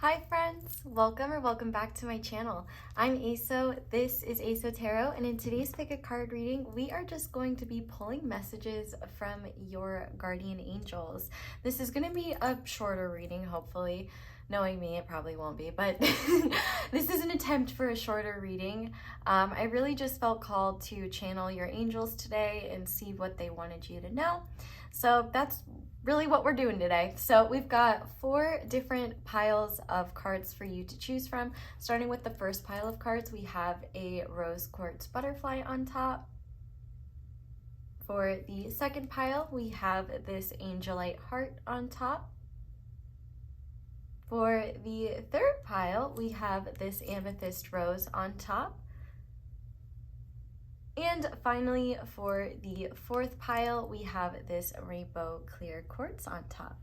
Hi friends, welcome back to my channel. I'm Aso, this is Aso Tarot, and in today's Pick a Card reading, we are just going to be pulling messages from your guardian angels. This is going to be a shorter reading, hopefully. Knowing me, it probably won't be, but this is an attempt for a shorter reading. I really just felt called to channel your angels today and see what they wanted you to know. So that's really what we're doing today. So we've got 4 different piles of cards for you to choose from. Starting with the first pile of cards, we have a rose quartz butterfly on top. For the second pile, we have this Angelite heart on top. For the third pile, we have this amethyst rose on top. And finally, for the fourth pile, we have this rainbow clear quartz on top.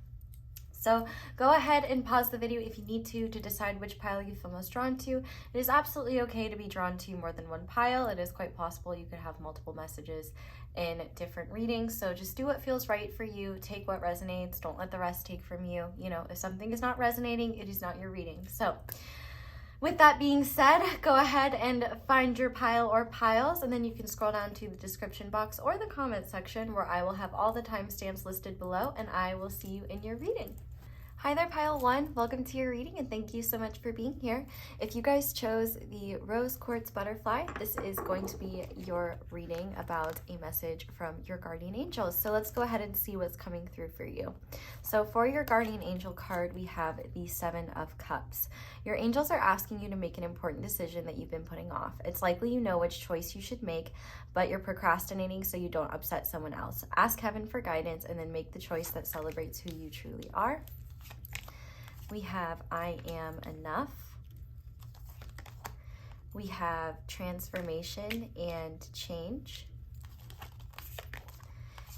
So go ahead and pause the video if you need to decide which pile you feel most drawn to. It is absolutely okay to be drawn to more than one pile. It is quite possible you could have multiple messages in different readings. So just do what feels right for you. Take what resonates. Don't let the rest take from you. You know, if something is not resonating, it is not your reading. So with that being said, go ahead and find your pile or piles, and then you can scroll down to the description box or the comment section where I will have all the timestamps listed below, and I will see you in your reading. Hi there, pile 1. Welcome to your reading, and thank you so much for being here. If you guys chose the rose quartz butterfly, this is going to be your reading about a message from your guardian angels. So let's go ahead and see what's coming through for you. So for your guardian angel card, we have the 7 of Cups. Your angels are asking you to make an important decision that you've been putting off. It's likely you know which choice you should make, but you're procrastinating so you don't upset someone else. Ask heaven for guidance and then make the choice that celebrates who you truly are. We have I am enough. We have transformation and change.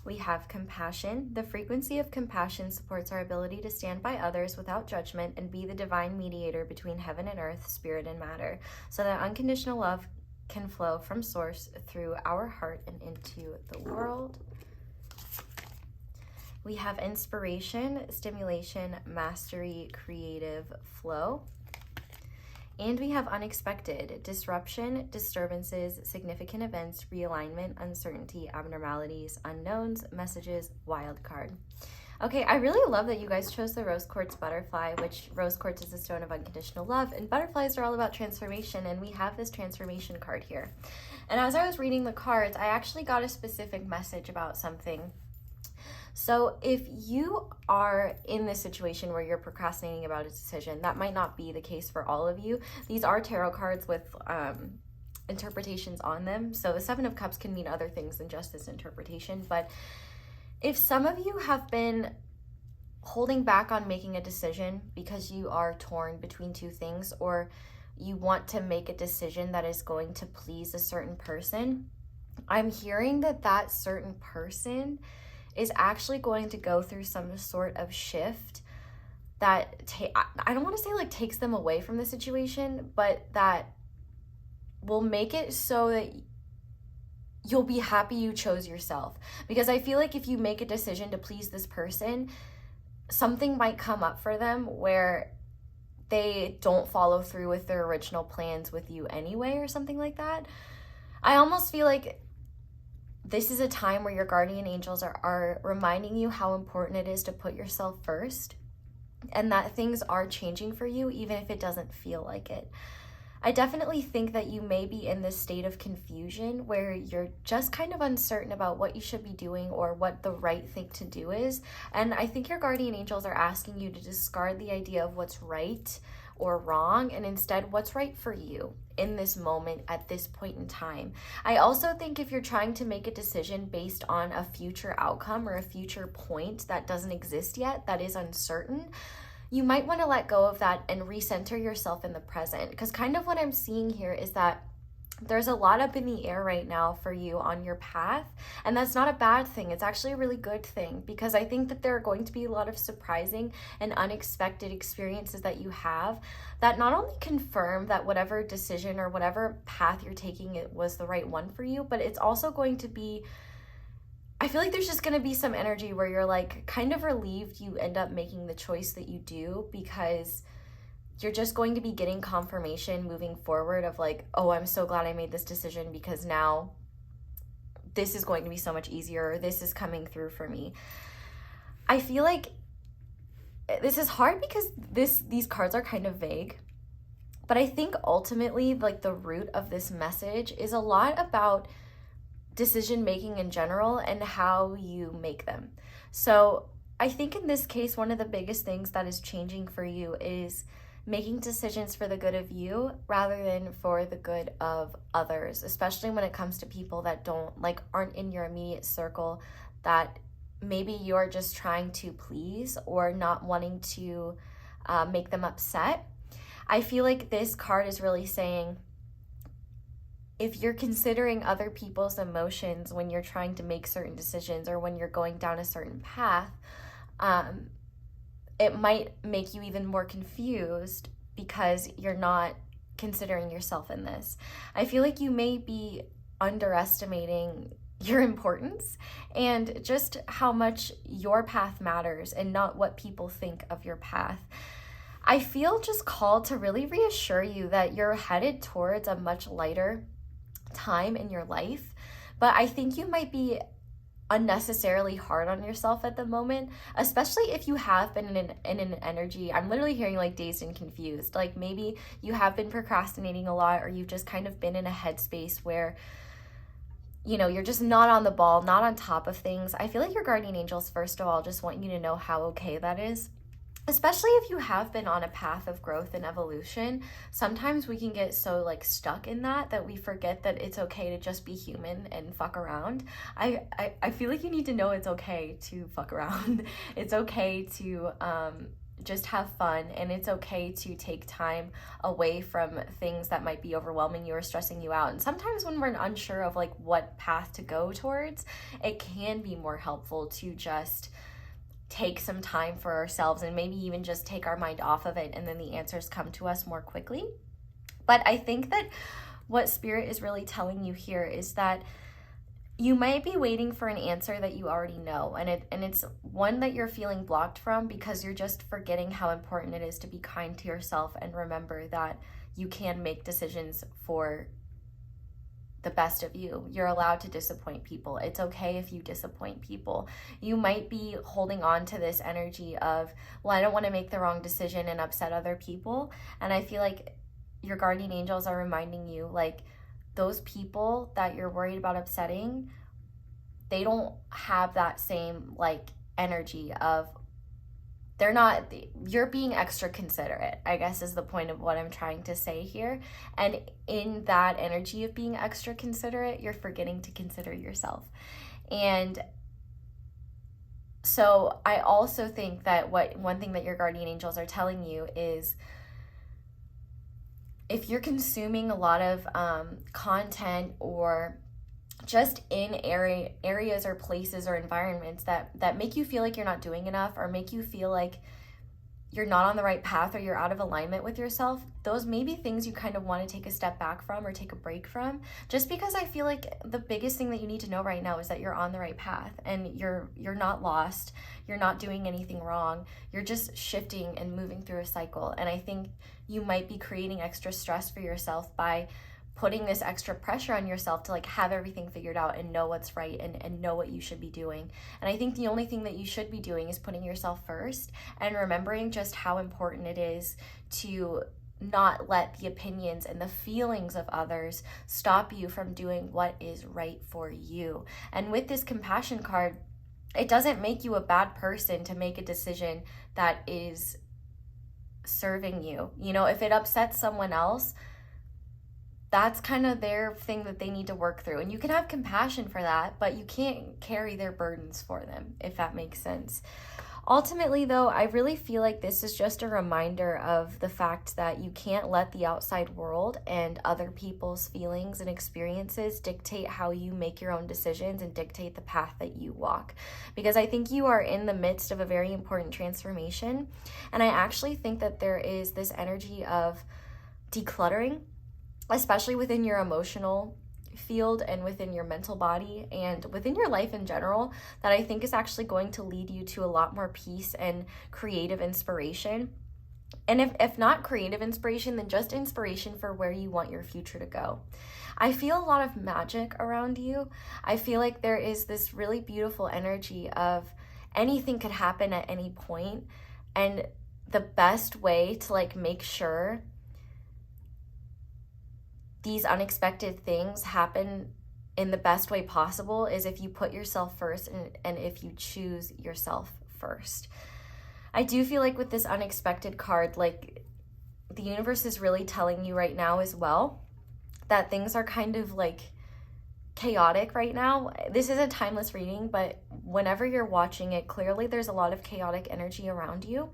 We have compassion. The frequency of compassion supports our ability to stand by others without judgment and be the divine mediator between heaven and earth, spirit and matter, so that unconditional love can flow from source through our heart and into the world. We have inspiration, stimulation, mastery, creative flow. And we have unexpected, disruption, disturbances, significant events, realignment, uncertainty, abnormalities, unknowns, messages, wild card. Okay, I really love that you guys chose the rose quartz butterfly, which rose quartz is a stone of unconditional love, and butterflies are all about transformation, and we have this transformation card here. And as I was reading the cards, I actually got a specific message about something. So if you are in this situation where you're procrastinating about a decision, that might not be the case for all of you. These are tarot cards with interpretations on them. So the 7 of Cups can mean other things than just this interpretation. But if some of you have been holding back on making a decision because you are torn between 2 things, or you want to make a decision that is going to please a certain person, I'm hearing that that certain person is actually going to go through some sort of shift that I don't want to say like takes them away from the situation, but that will make it so that you'll be happy you chose yourself. Because I feel like if you make a decision to please this person, something might come up for them where they don't follow through with their original plans with you anyway, or something like that. I almost feel like this is a time where your guardian angels are reminding you how important it is to put yourself first, and that things are changing for you even if it doesn't feel like it. I definitely think that you may be in this state of confusion where you're just kind of uncertain about what you should be doing or what the right thing to do is. And I think your guardian angels are asking you to discard the idea of what's right or wrong, and instead what's right for you in this moment at this point in time. I also think if you're trying to make a decision based on a future outcome or a future point that doesn't exist yet, that is uncertain, you might want to let go of that and recenter yourself in the present. Because kind of what I'm seeing here is that there's a lot up in the air right now for you on your path, and that's not a bad thing. It's actually a really good thing, because I think that there are going to be a lot of surprising and unexpected experiences that you have that not only confirm that whatever decision or whatever path you're taking, it was the right one for you, but it's also going to be, I feel like there's just going to be some energy where you're like kind of relieved you end up making the choice that you do, because you're just going to be getting confirmation moving forward of like, oh, I'm so glad I made this decision because now this is going to be so much easier, or this is coming through for me. I feel like this is hard because these cards are kind of vague, but I think ultimately like the root of this message is a lot about decision making in general and how you make them. So I think in this case, one of the biggest things that is changing for you is making decisions for the good of you rather than for the good of others, especially when it comes to people that aren't in your immediate circle, that maybe you're just trying to please or not wanting to make them upset. I feel like this card is really saying, if you're considering other people's emotions when you're trying to make certain decisions or when you're going down a certain path, it might make you even more confused because you're not considering yourself in this. I feel like you may be underestimating your importance and just how much your path matters and not what people think of your path. I feel just called to really reassure you that you're headed towards a much lighter time in your life, but I think you might be unnecessarily hard on yourself at the moment, especially if you have been in an energy. I'm literally hearing like dazed and confused. Like maybe you have been procrastinating a lot, or you've just kind of been in a headspace where, you know, you're just not on the ball, not on top of things. I feel like your guardian angels, first of all, just want you to know how okay that is. Especially if you have been on a path of growth and evolution, sometimes we can get so like stuck in that we forget that it's okay to just be human and fuck around. I feel like you need to know it's okay to fuck around. It's okay to just have fun, and it's okay to take time away from things that might be overwhelming you or stressing you out. And sometimes when we're unsure of like what path to go towards, it can be more helpful to just take some time for ourselves and maybe even just take our mind off of it, and then the answers come to us more quickly. But I think that what Spirit is really telling you here is that you might be waiting for an answer that you already know, and it's one that you're feeling blocked from because you're just forgetting how important it is to be kind to yourself and remember that you can make decisions for the best of you. You're allowed to disappoint people. It's okay if you disappoint people. You might be holding on to this energy of, well, I don't want to make the wrong decision and upset other people. And I feel like your guardian angels are reminding you, like, those people that you're worried about upsetting, they don't have that same like energy of, you're being extra considerate, I guess is the point of what I'm trying to say here. And in that energy of being extra considerate, you're forgetting to consider yourself. And so I also think that one thing that your guardian angels are telling you is, if you're consuming a lot of content or just in areas or places or environments that make you feel like you're not doing enough, or make you feel like you're not on the right path, or you're out of alignment with yourself, those may be things you kind of want to take a step back from or take a break from, just because I feel like the biggest thing that you need to know right now is that you're on the right path and you're not lost, you're not doing anything wrong, you're just shifting and moving through a cycle. And I think you might be creating extra stress for yourself by putting this extra pressure on yourself to like have everything figured out and know what's right and know what you should be doing. And I think the only thing that you should be doing is putting yourself first and remembering just how important it is to not let the opinions and the feelings of others stop you from doing what is right for you. And with this compassion card, it doesn't make you a bad person to make a decision that is serving you. You know, if it upsets someone else, that's kind of their thing that they need to work through. And you can have compassion for that, but you can't carry their burdens for them, if that makes sense. Ultimately, though, I really feel like this is just a reminder of the fact that you can't let the outside world and other people's feelings and experiences dictate how you make your own decisions and dictate the path that you walk. Because I think you are in the midst of a very important transformation. And I actually think that there is this energy of decluttering, especially within your emotional field and within your mental body and within your life in general, that I think is actually going to lead you to a lot more peace and creative inspiration. And if not creative inspiration, then just inspiration for where you want your future to go. I feel a lot of magic around you. I feel like there is this really beautiful energy of anything could happen at any point, and the best way to like make sure these unexpected things happen in the best way possible is if you put yourself first, and if you choose yourself first. I do feel like with this unexpected card, like the universe is really telling you right now as well that things are kind of like chaotic right now. This is a timeless reading, but whenever you're watching it, clearly there's a lot of chaotic energy around you.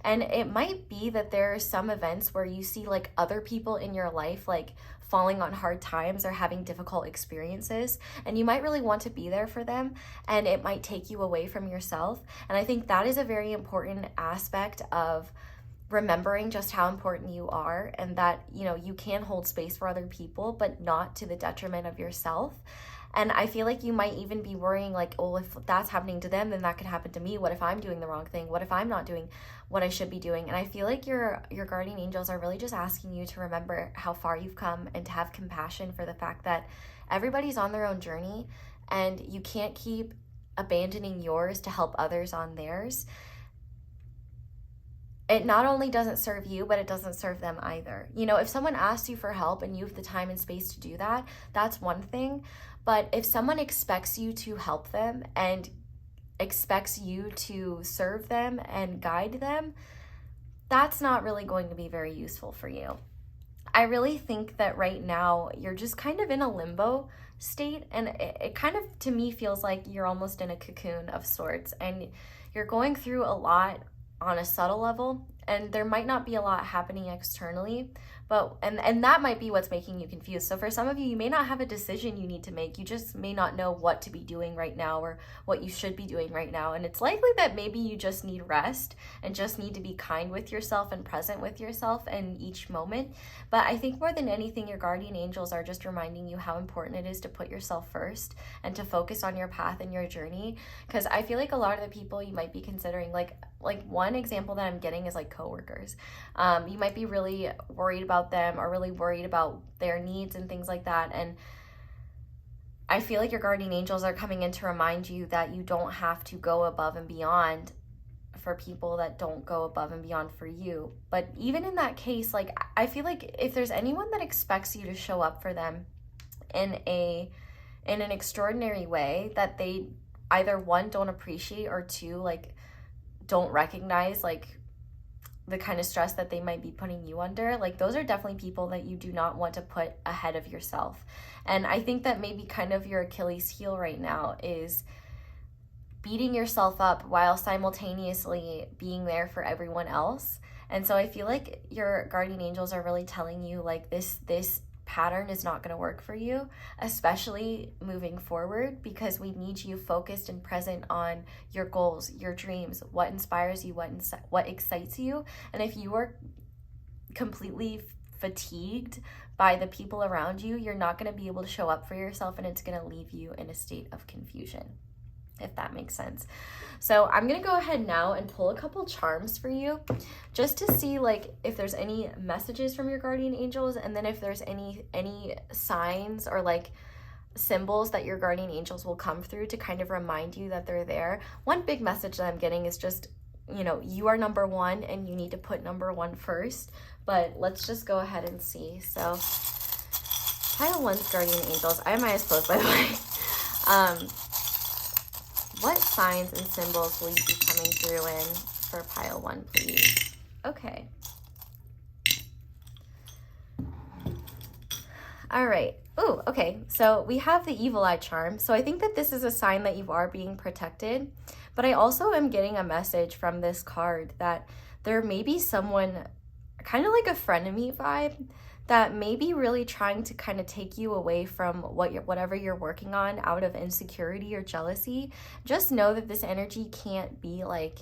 And it might be that there are some events where you see like other people in your life like falling on hard times or having difficult experiences, and you might really want to be there for them, and it might take you away from yourself. And I think that is a very important aspect of remembering just how important you are, and that, you know, you can hold space for other people, but not to the detriment of yourself. And I feel like you might even be worrying like, oh, if that's happening to them, then that could happen to me. What if I'm doing the wrong thing? What if I'm not doing what I should be doing? And I feel like your guardian angels are really just asking you to remember how far you've come, and to have compassion for the fact that everybody's on their own journey, and you can't keep abandoning yours to help others on theirs. It not only doesn't serve you, but it doesn't serve them either. You know, if someone asks you for help and you have the time and space to do that, that's one thing. But if someone expects you to help them and expects you to serve them and guide them, that's not really going to be very useful for you. I really think that right now you're just kind of in a limbo state, and it kind of, to me, feels like you're almost in a cocoon of sorts, and you're going through a lot on a subtle level, and there might not be a lot happening externally, but and that might be what's making you confused. So for some of you, you may not have a decision you need to make. You just may not know what to be doing right now, or what you should be doing right now. And it's likely that maybe you just need rest and just need to be kind with yourself and present with yourself in each moment. But I think more than anything, your guardian angels are just reminding you how important it is to put yourself first and to focus on your path and your journey. Because I feel like a lot of the people you might be considering, like one example that I'm getting is like coworkers. You might be really worried about them, or really worried about their needs and things like that. And I feel like your guardian angels are coming in to remind you that you don't have to go above and beyond for people that don't go above and beyond for you. But even in that case, like, I feel like if there's anyone that expects you to show up for them in an extraordinary way that they either, one, don't appreciate, or two, like, don't recognize like the kind of stress that they might be putting you under, like those are definitely people that you do not want to put ahead of yourself. And I think that maybe kind of your Achilles heel right now is beating yourself up while simultaneously being there for everyone else. And so I feel like your guardian angels are really telling you like this pattern is not going to work for you, especially moving forward, because we need you focused and present on your goals, your dreams, what inspires you, what excites you. And if you are completely fatigued by the people around you, you're not going to be able to show up for yourself, and it's going to leave you in a state of confusion, if that makes sense. So I'm going to go ahead now and pull a couple charms for you, just to see like if there's any messages from your guardian angels, and then if there's any signs or like symbols that your guardian angels will come through to kind of remind you that they're there. One big message that I'm getting is just, you know, you are number one, and you need to put number one first. But let's just go ahead and see. So pile one's guardian angels. I have my eyes closed, by the way. What signs and symbols will you be coming through in for pile one, please? Okay. All right. Ooh, okay. So we have the evil eye charm. So I think that this is a sign that you are being protected. But I also am getting a message from this card that there may be someone, kind of like a frenemy vibe, that may be really trying to kind of take you away from whatever you're working on out of insecurity or jealousy. Just know that this energy can't be like,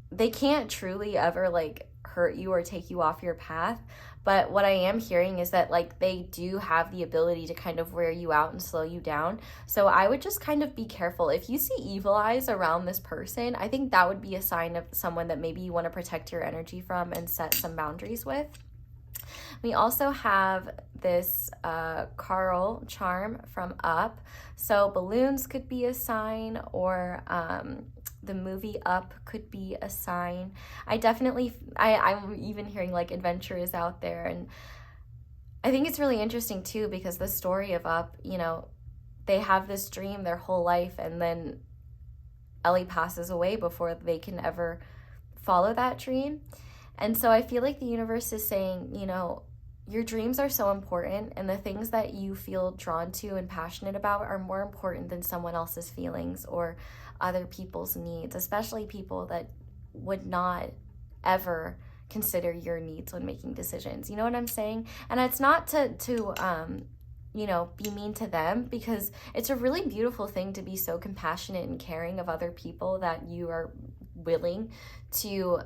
they can't truly ever like hurt you or take you off your path. But what I am hearing is that like they do have the ability to kind of wear you out and slow you down. So I would just kind of be careful. If you see evil eyes around this person, I think that would be a sign of someone that maybe you want to protect your energy from and set some boundaries with. We also have this Carl charm from Up. So balloons could be a sign, or the movie Up could be a sign. I'm even hearing like adventure is out there. And I think it's really interesting too, because the story of Up, you know, they have this dream their whole life, and then Ellie passes away before they can ever follow that dream. And so I feel like the universe is saying, you know, your dreams are so important, and the things that you feel drawn to and passionate about are more important than someone else's feelings or other people's needs, especially people that would not ever consider your needs when making decisions. You know what I'm saying? And it's not to you know, be mean to them, because it's a really beautiful thing to be so compassionate and caring of other people that you are willing to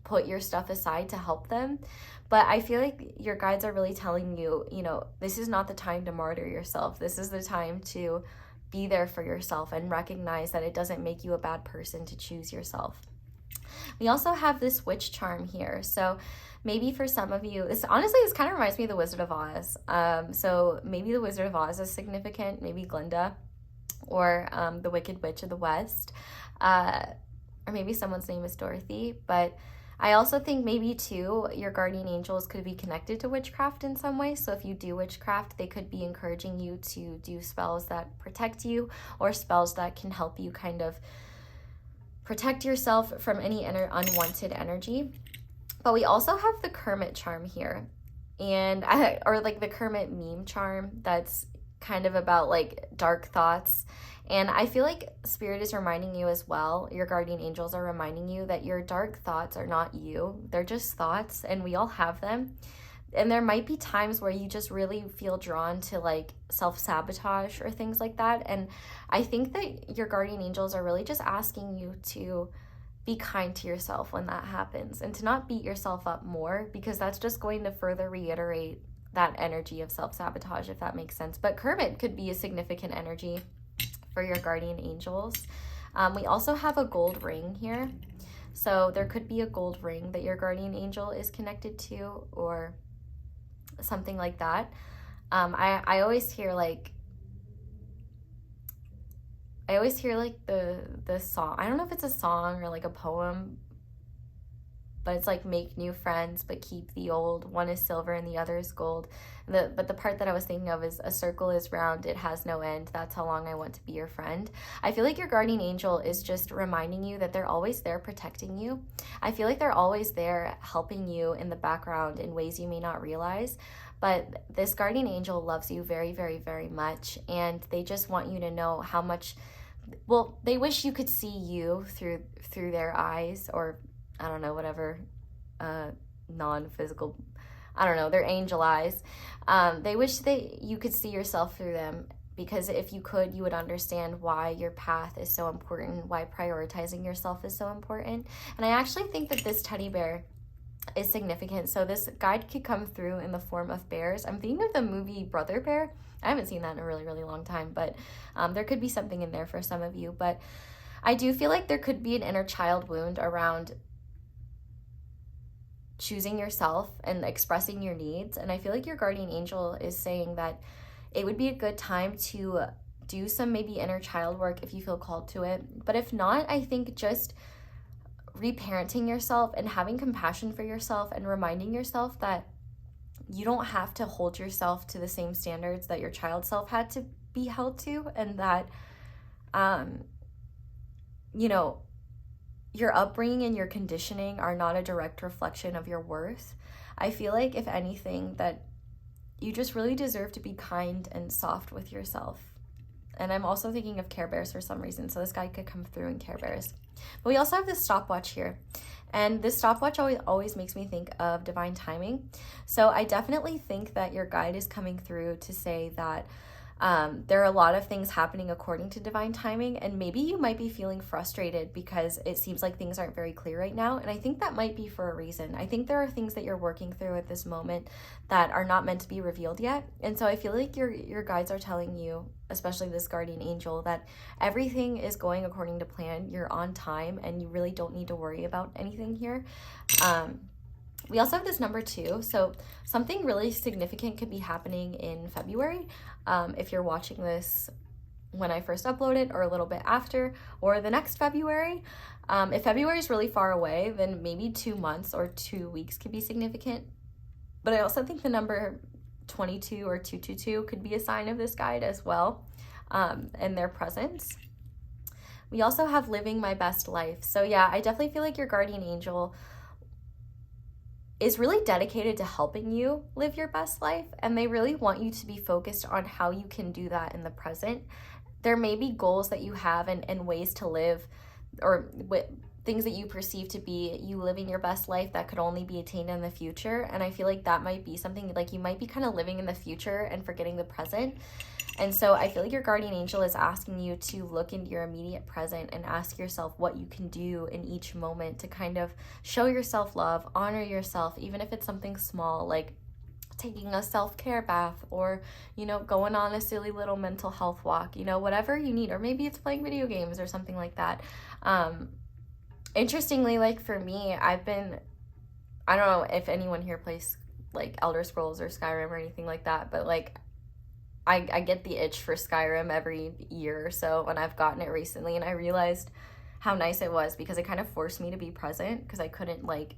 put your stuff aside to help them. But I feel like your guides are really telling you, you know, this is not the time to martyr yourself. This is the time to be there for yourself and recognize that it doesn't make you a bad person to choose yourself. We also have this witch charm here. So maybe for some of you, this kind of reminds me of the Wizard of Oz. So maybe the Wizard of Oz is significant, maybe Glinda, or the Wicked Witch of the West, or maybe someone's name is Dorothy. But I also think maybe too, your guardian angels could be connected to witchcraft in some way. So if you do witchcraft, they could be encouraging you to do spells that protect you, or spells that can help you kind of protect yourself from any unwanted energy. But we also have the Kermit charm here, or like the Kermit meme charm that's kind of about like dark thoughts. And I feel like Spirit is reminding you as well, your guardian angels are reminding you that your dark thoughts are not you. They're just thoughts, and we all have them. And there might be times where you just really feel drawn to like self-sabotage or things like that. And I think that your guardian angels are really just asking you to be kind to yourself when that happens, and to not beat yourself up more, because that's just going to further reiterate that energy of self-sabotage, if that makes sense. But Kermit could be a significant energy for your guardian angels. We also have a gold ring here. So there could be a gold ring that your guardian angel is connected to, or something like that. I always hear like the song. I don't know if it's a song or like a poem, but it's like, make new friends but keep the old. One is silver and the other is gold. But the part that I was thinking of is, a circle is round, it has no end. That's how long I want to be your friend. I feel like your guardian angel is just reminding you that they're always there protecting you. I feel like they're always there helping you in the background in ways you may not realize. But this guardian angel loves you very, very, very much. And they just want you to know how much, well, they wish you could see you through their eyes, or I don't know, whatever non-physical, I don't know, their angel eyes. They wish that you could see yourself through them, because if you could, you would understand why your path is so important, why prioritizing yourself is so important. And I actually think that this teddy bear is significant. So this guide could come through in the form of bears. I'm thinking of the movie Brother Bear. I haven't seen that in a really, really long time, but there could be something in there for some of you. But I do feel like there could be an inner child wound around choosing yourself and expressing your needs. And I feel like your guardian angel is saying that it would be a good time to do some maybe inner child work if you feel called to it. But if not, I think just reparenting yourself and having compassion for yourself and reminding yourself that you don't have to hold yourself to the same standards that your child self had to be held to, and that you know, your upbringing and your conditioning are not a direct reflection of your worth. I feel like, if anything, that you just really deserve to be kind and soft with yourself. And I'm also thinking of Care Bears for some reason, so this guy could come through in Care Bears. But we also have this stopwatch here. And this stopwatch always makes me think of divine timing. So I definitely think that your guide is coming through to say that There are a lot of things happening according to divine timing, and maybe you might be feeling frustrated because it seems like things aren't very clear right now. And I think that might be for a reason. I think there are things that you're working through at this moment that are not meant to be revealed yet. And so I feel like your guides are telling you, especially this guardian angel, that everything is going according to plan. You're on time and you really don't need to worry about anything here. We also have this number 2, so something really significant could be happening in February. If you're watching this when I first upload it, or a little bit after, or the next February. If February is really far away, then maybe 2 months or 2 weeks could be significant. But I also think the number 22 or 222 could be a sign of this guide as well, and their presence. We also have living my best life. So yeah, I definitely feel like your guardian angel is really dedicated to helping you live your best life, and they really want you to be focused on how you can do that in the present. There may be goals that you have and ways to live, or things that you perceive to be you living your best life that could only be attained in the future. And I feel like that might be something like you might be kind of living in the future and forgetting the present. And so I feel like your guardian angel is asking you to look into your immediate present and ask yourself what you can do in each moment to kind of show yourself love, honor yourself, even if it's something small, like taking a self-care bath, or, you know, going on a silly little mental health walk, you know, whatever you need. Or maybe it's playing video games or something like that. Interestingly, like for me, I don't know if anyone here plays like Elder Scrolls or Skyrim or anything like that, but like I get the itch for Skyrim every year or so, and I've gotten it recently, and I realized how nice it was because it kind of forced me to be present, because I couldn't like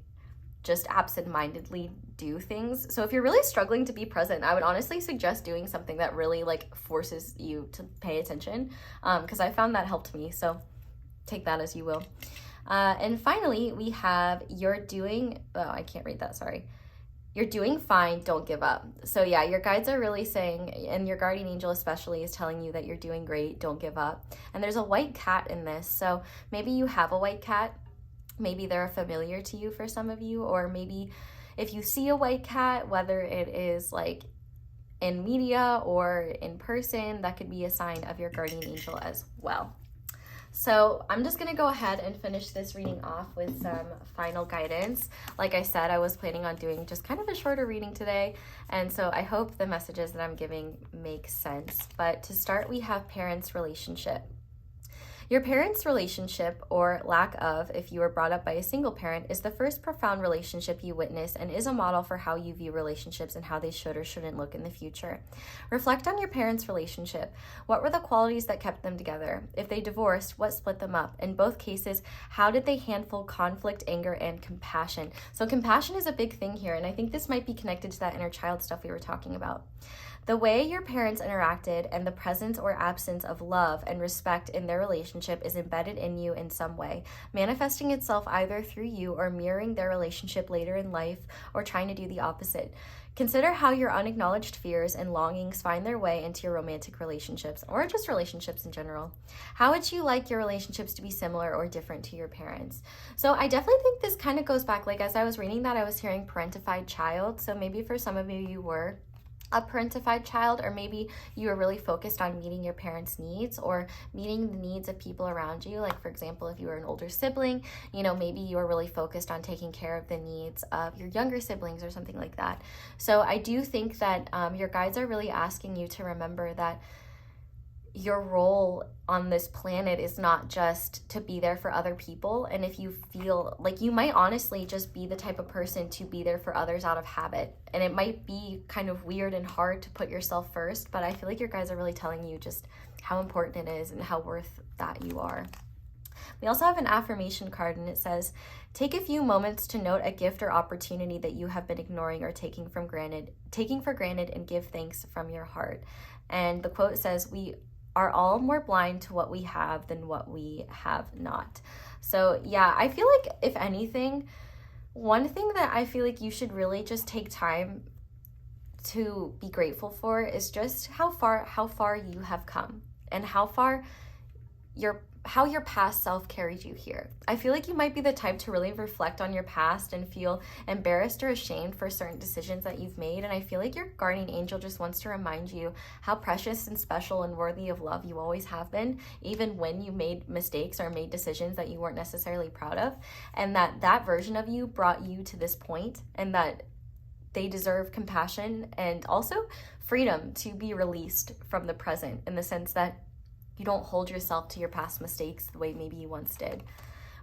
just absent-mindedly do things. So if you're really struggling to be present, I would honestly suggest doing something that really like forces you to pay attention, because I found that helped me. So take that as you will. And finally, we have you're doing fine, don't give up. So yeah, your guides are really saying, and your guardian angel especially is telling you that you're doing great, don't give up. And there's a white cat in this. So maybe you have a white cat. Maybe they're familiar to you for some of you, or maybe if you see a white cat, whether it is like in media or in person, that could be a sign of your guardian angel as well. So I'm just going to go ahead and finish this reading off with some final guidance. Like I said, I was planning on doing just kind of a shorter reading today, and so I hope the messages that I'm giving make sense. But to start, we have parents' relationship. Your parents' relationship, or lack of, if you were brought up by a single parent, is the first profound relationship you witness and is a model for how you view relationships and how they should or shouldn't look in the future. Reflect on your parents' relationship. What were the qualities that kept them together? If they divorced, what split them up? In both cases, how did they handle conflict, anger, and compassion? So compassion is a big thing here, and I think this might be connected to that inner child stuff we were talking about. The way your parents interacted and the presence or absence of love and respect in their relationship is embedded in you in some way, manifesting itself either through you or mirroring their relationship later in life, or trying to do the opposite. Consider how your unacknowledged fears and longings find their way into your romantic relationships, or just relationships in general. How would you like your relationships to be similar or different to your parents? So I definitely think this kind of goes back, like as I was reading that, I was hearing parentified child. So maybe for some of you, you were a parentified child, or maybe you were really focused on meeting your parents' needs or meeting the needs of people around you. Like for example, if you were an older sibling, you know, maybe you were really focused on taking care of the needs of your younger siblings or something like that. So I do think that your guides are really asking you to remember that your role on this planet is not just to be there for other people. And if you feel like, you might honestly just be the type of person to be there for others out of habit, and it might be kind of weird and hard to put yourself first, but I feel like your guys are really telling you just how important it is and how worth that you are. We also have an affirmation card, and it says, take a few moments to note a gift or opportunity that you have been ignoring or taking for granted, and give thanks from your heart. And the quote says, we are all more blind to what we have than what we have not. So yeah, I feel like if anything, one thing that I feel like you should really just take time to be grateful for is just how far you have come, and how far how your past self carried you here. I feel like you might be the type to really reflect on your past and feel embarrassed or ashamed for certain decisions that you've made. And I feel like your guardian angel just wants to remind you how precious and special and worthy of love you always have been, even when you made mistakes or made decisions that you weren't necessarily proud of. And that version of you brought you to this point, and that they deserve compassion and also freedom to be released from the present, in the sense that you don't hold yourself to your past mistakes the way maybe you once did.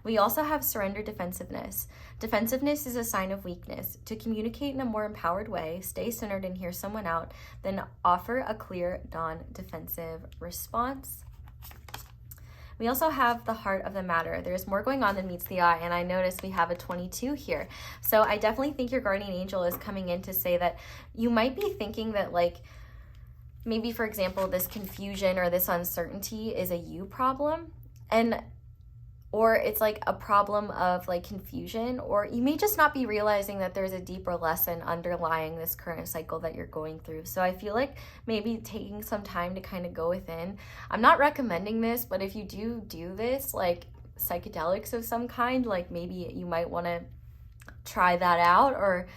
We also have surrender defensiveness. Defensiveness is a sign of weakness. To communicate in a more empowered way, stay centered and hear someone out, then offer a clear, non-defensive response. We also have the heart of the matter. There's more going on than meets the eye, and I notice we have a 22 here. So I definitely think your guardian angel is coming in to say that you might be thinking that, like, maybe, for example, this confusion or this uncertainty is a you problem, or it's like a problem of like confusion, or you may just not be realizing that there's a deeper lesson underlying this current cycle that you're going through. So I feel like maybe taking some time to kind of go within. I'm not recommending this, but if you do this, like psychedelics of some kind, like maybe you might want to try that out. Or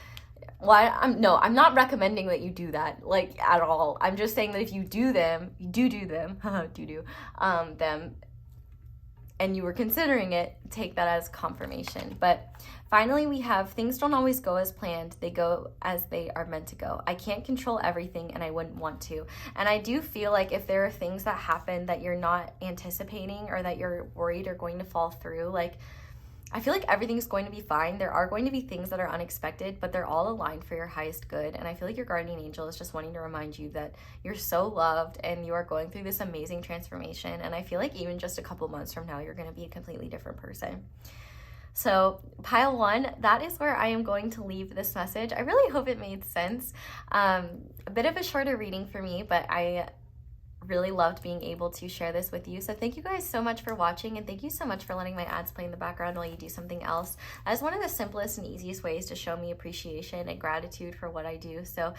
I'm not recommending that you do that, like, at all. I'm just saying that if you do them, and you were considering it, take that as confirmation. But finally, we have things don't always go as planned. They go as they are meant to go. I can't control everything, and I wouldn't want to. And I do feel like if there are things that happen that you're not anticipating, or that you're worried are going to fall through, like, I feel like everything's going to be fine. There are going to be things that are unexpected, but they're all aligned for your highest good. And I feel like your guardian angel is just wanting to remind you that you're so loved and you are going through this amazing transformation. And I feel like even just a couple months from now, you're going to be a completely different person. So pile 1, that is where I am going to leave this message. I really hope it made sense. A bit of a shorter reading for me, but I really loved being able to share this with you. So thank you guys so much for watching, and thank you so much for letting my ads play in the background while you do something else. That is one of the simplest and easiest ways to show me appreciation and gratitude for what I do. So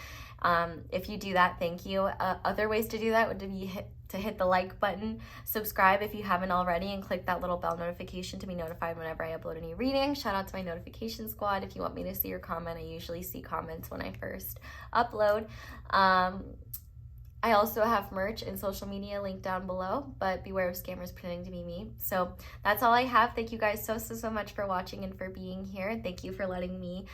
if you do that, thank you. Other ways to do that would be to hit the like button, subscribe if you haven't already, and click that little bell notification to be notified whenever I upload a new reading. Shout out to my notification squad. If you want me to see your comment, I usually see comments when I first upload. I also have merch and social media linked down below, but beware of scammers pretending to be me. So that's all I have. Thank you guys so much for watching and for being here. Thank you for letting me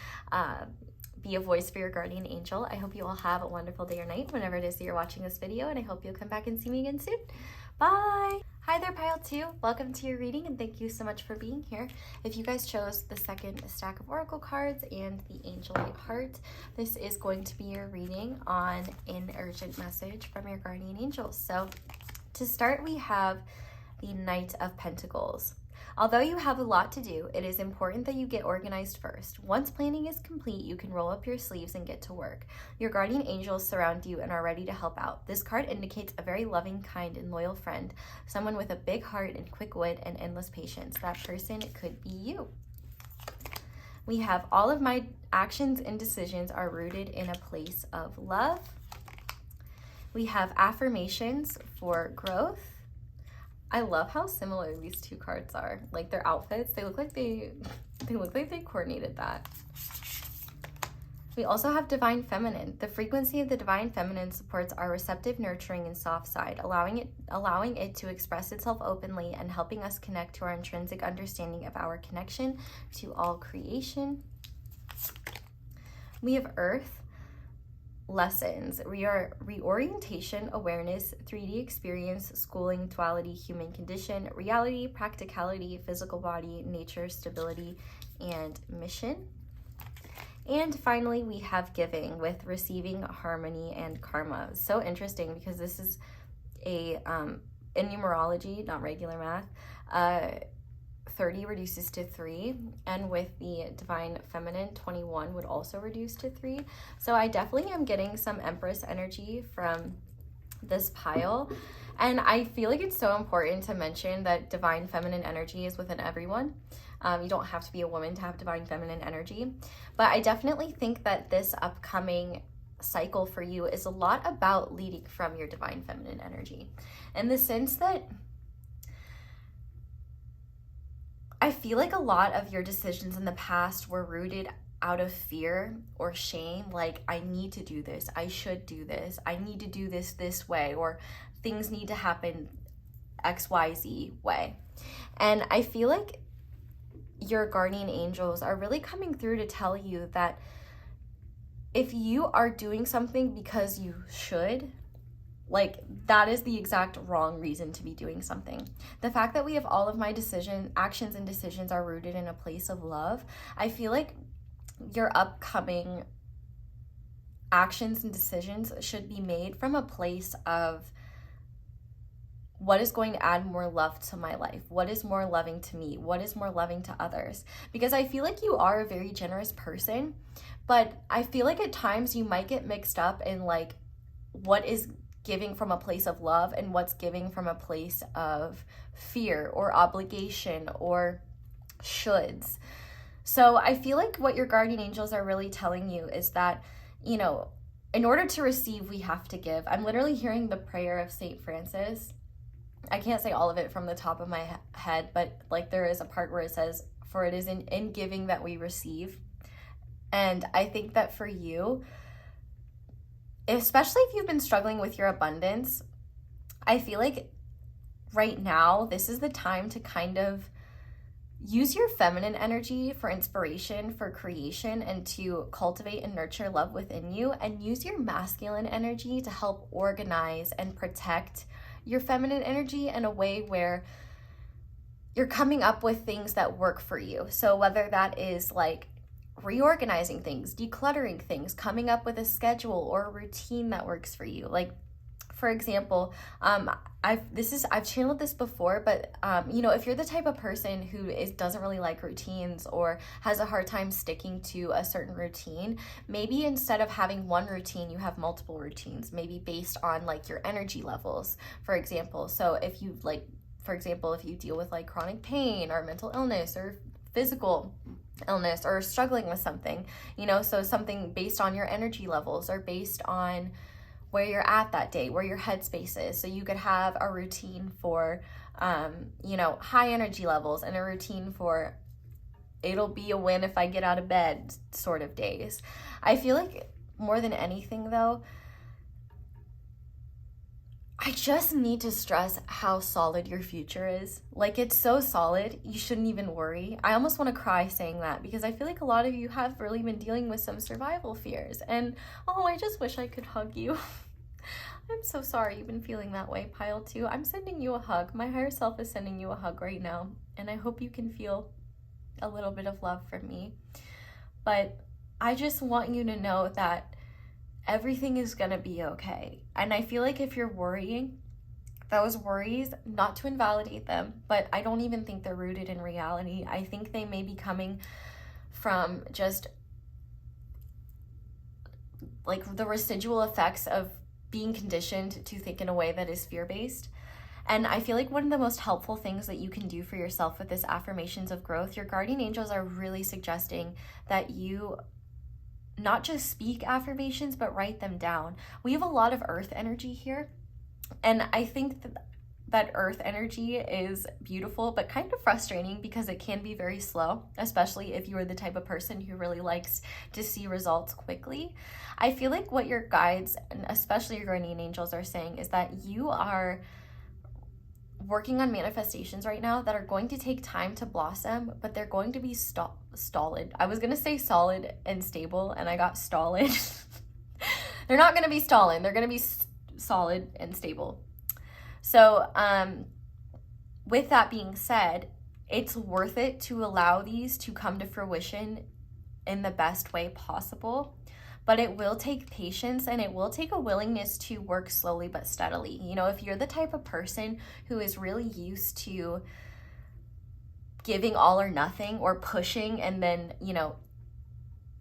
be a voice for your guardian angel. I hope you all have a wonderful day or night whenever it is that you're watching this video, and I hope you'll come back and see me again soon. Bye! Hi there, Pile 2. Welcome to your reading, and thank you so much for being here. If you guys chose the second stack of Oracle cards and the Angelite heart, this is going to be your reading on an urgent message from your guardian angels. So to start, we have the Knight of Pentacles. Although you have a lot to do, it is important that you get organized first. Once planning is complete, you can roll up your sleeves and get to work. Your guardian angels surround you and are ready to help out. This card indicates a very loving, kind, and loyal friend, someone with a big heart and quick wit and endless patience. That person could be you. We have all of my actions and decisions are rooted in a place of love. We have affirmations for growth. I love how similar these two cards are. Like their outfits, they look like they coordinated that. We also have Divine Feminine. The frequency of the Divine Feminine supports our receptive, nurturing, and soft side, allowing it to express itself openly and helping us connect to our intrinsic understanding of our connection to all creation. We have Earth. Lessons. We are reorientation, awareness, 3D experience, schooling, duality, human condition, reality, practicality, physical body, nature, stability, and mission. And finally, we have giving with receiving, harmony, and karma. So interesting because this is a, in numerology, not regular math, 30 reduces to 3, and with the Divine Feminine, 21 would also reduce to 3. So I definitely am getting some Empress energy from this pile, and I feel like it's so important to mention that Divine Feminine energy is within everyone. You don't have to be a woman to have Divine Feminine energy, but I definitely think that this upcoming cycle for you is a lot about leading from your Divine Feminine energy, in the sense that I feel like a lot of your decisions in the past were rooted out of fear or shame. Like, I need to do this, I should do this, I need to do this way, or things need to happen XYZ way. And I feel like your guardian angels are really coming through to tell you that if you are doing something because you should, like, that is the exact wrong reason to be doing something. The fact that we have all of my actions and decisions are rooted in a place of love, I feel like your upcoming actions and decisions should be made from a place of what is going to add more love to my life? What is more loving to me? What is more loving to others? Because I feel like you are a very generous person, but I feel like at times you might get mixed up in like what is giving from a place of love and what's giving from a place of fear or obligation or shoulds. So I feel like what your guardian angels are really telling you is that, you know, in order to receive, we have to give. I'm literally hearing the prayer of St. Francis. I can't say all of it from the top of my head, but like there is a part where it says, for it is in giving that we receive. And I think that for you, especially if you've been struggling with your abundance, I feel like right now, this is the time to kind of use your feminine energy for inspiration, for creation, and to cultivate and nurture love within you, and use your masculine energy to help organize and protect your feminine energy in a way where you're coming up with things that work for you. So whether that is like reorganizing things, decluttering things, coming up with a schedule or a routine that works for you. Like, for example, I've channeled this before, but you know, if you're the type of person who doesn't really like routines or has a hard time sticking to a certain routine, maybe instead of having one routine, you have multiple routines, maybe based on like your energy levels, for example. So if you like, for example, if you deal with like chronic pain or mental illness or physical illness or struggling with something, you know, so something based on your energy levels or based on where you're at that day, where your headspace is. So you could have a routine for, you know, high energy levels and a routine for it'll be a win if I get out of bed sort of days. I feel like more than anything though, I just need to stress how solid your future is. Like, it's so solid, you shouldn't even worry. I almost want to cry saying that because I feel like a lot of you have really been dealing with some survival fears. And, oh, I just wish I could hug you. I'm so sorry you've been feeling that way, Pile 2. I'm sending you a hug. My higher self is sending you a hug right now. And I hope you can feel a little bit of love from me. But I just want you to know that everything is gonna be okay. And I feel like if you're worrying, those worries, not to invalidate them, but I don't even think they're rooted in reality. I think they may be coming from just like the residual effects of being conditioned to think in a way that is fear-based. And I feel like one of the most helpful things that you can do for yourself with this affirmations of growth, your guardian angels are really suggesting that you not just speak affirmations, but write them down. We have a lot of earth energy here. And I think that earth energy is beautiful, but kind of frustrating because it can be very slow, especially if you are the type of person who really likes to see results quickly. I feel like what your guides, and especially your guardian angels, are saying is that you are working on manifestations right now that are going to take time to blossom, but they're going to be stolid. I was going to say solid and stable, and I got stolid. They're not going to be stolid. They're going to be solid and stable. So with that being said, it's worth it to allow these to come to fruition in the best way possible. But it will take patience and it will take a willingness to work slowly but steadily. You know, if you're the type of person who is really used to giving all or nothing or pushing and then, you know,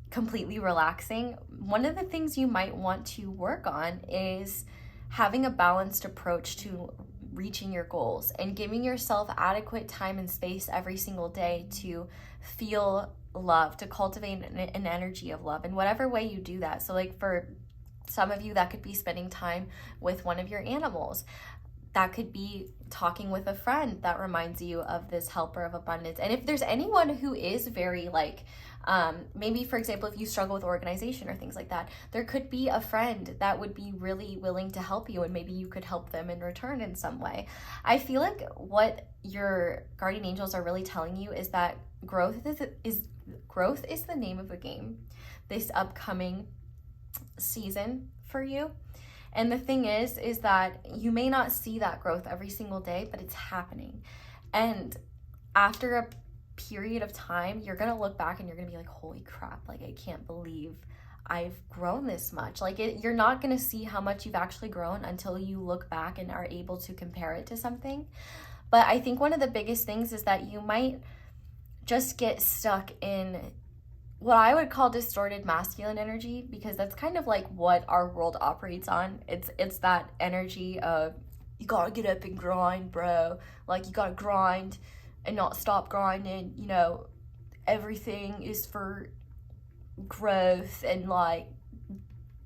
completely relaxing, one of the things you might want to work on is having a balanced approach to reaching your goals and giving yourself adequate time and space every single day to feel love, to cultivate an energy of love in whatever way you do that. So like for some of you, that could be spending time with one of your animals. that could be talking with a friend that reminds you of this helper of abundance. And if there's anyone who is very like, maybe for example, if you struggle with organization or things like that, there could be a friend that would be really willing to help you, and maybe you could help them in return in some way. I feel like what your guardian angels are really telling you is that growth is the name of the game this upcoming season for you. And the thing is that you may not see that growth every single day, but it's happening. And after a period of time, you're gonna look back and you're gonna be like, holy crap, like I can't believe I've grown this much. Like you're not gonna see how much you've actually grown until you look back and are able to compare it to something. But I think one of the biggest things is that you might just get stuck in what I would call distorted masculine energy, because that's kind of like what our world operates on. It's that energy of, you gotta get up and grind, bro. Like you gotta grind and not stop grinding. You know, everything is for growth and like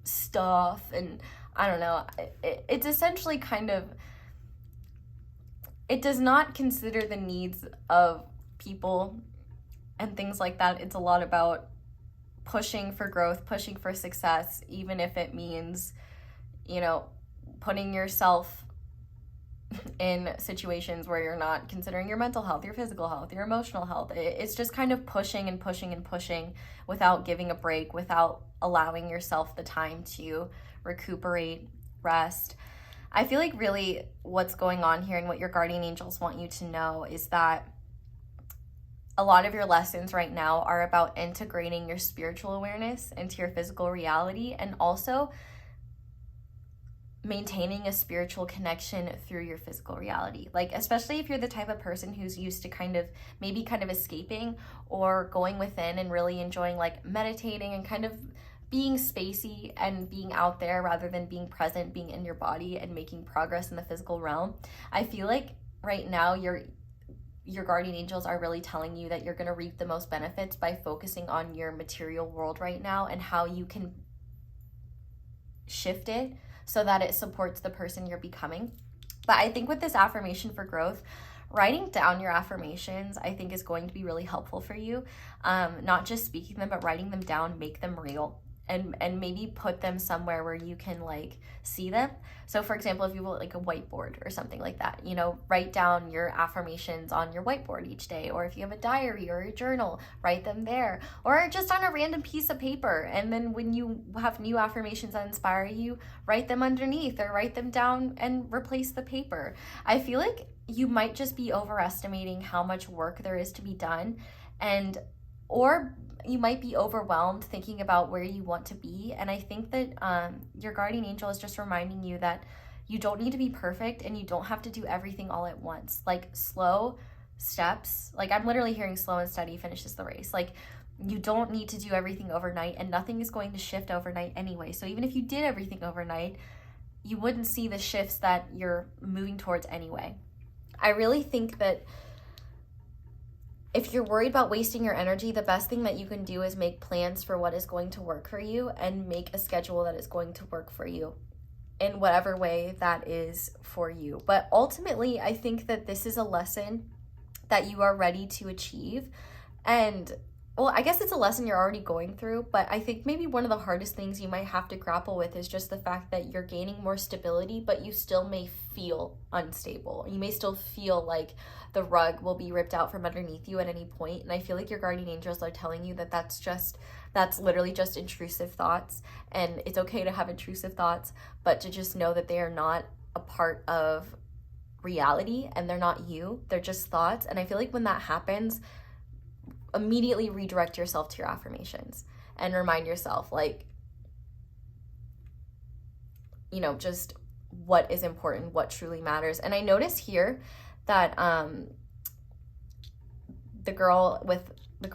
stuff. And I don't know, it's essentially kind of, it does not consider the needs of people and things like that. It's a lot about pushing for growth, pushing for success, even if it means, you know, putting yourself in situations where you're not considering your mental health, your physical health, your emotional health. It's just kind of pushing and pushing and pushing without giving a break, without allowing yourself the time to recuperate, rest. I feel like really what's going on here and what your guardian angels want you to know is that a lot of your lessons right now are about integrating your spiritual awareness into your physical reality, and also maintaining a spiritual connection through your physical reality. Like, especially if you're the type of person who's used to kind of escaping or going within and really enjoying like meditating and kind of being spacey and being out there rather than being present, being in your body and making progress in the physical realm. I feel like right now your guardian angels are really telling you that you're going to reap the most benefits by focusing on your material world right now and how you can shift it so that it supports the person you're becoming. But I think with this affirmation for growth, writing down your affirmations, I think, is going to be really helpful for you. Not just speaking them, but writing them down, make them real. And maybe put them somewhere where you can like see them. So for example, if you have like a whiteboard or something like that, you know, write down your affirmations on your whiteboard each day. Or if you have a diary or a journal, write them there, or just on a random piece of paper. And then when you have new affirmations that inspire you, write them underneath or write them down and replace the paper. I feel like you might just be overestimating how much work there is to be done, or you might be overwhelmed thinking about where you want to be. And I think that your guardian angel is just reminding you that you don't need to be perfect and you don't have to do everything all at once. Like slow steps, like I'm literally hearing slow and steady finishes the race. Like you don't need to do everything overnight, and nothing is going to shift overnight anyway. So even if you did everything overnight, you wouldn't see the shifts that you're moving towards anyway. I really think that if you're worried about wasting your energy, the best thing that you can do is make plans for what is going to work for you and make a schedule that is going to work for you in whatever way that is for you. But ultimately, I think that this is a lesson that you are ready to achieve. And well, I guess it's a lesson you're already going through, but I think maybe one of the hardest things you might have to grapple with is just the fact that you're gaining more stability, but you still may feel unstable. You may still feel like the rug will be ripped out from underneath you at any point. And I feel like your guardian angels are telling you that that's literally just intrusive thoughts. And it's okay to have intrusive thoughts, but to just know that they are not a part of reality and they're not you. They're just thoughts. And I feel like when that happens, immediately redirect yourself to your affirmations and remind yourself, like, you know, just what is important, what truly matters. And I notice here that the girl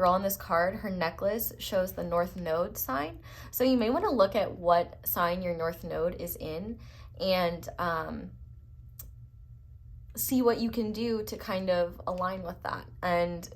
on this card, her necklace shows the North Node sign. So you may want to look at what sign your North Node is in and see what you can do to kind of align with that, and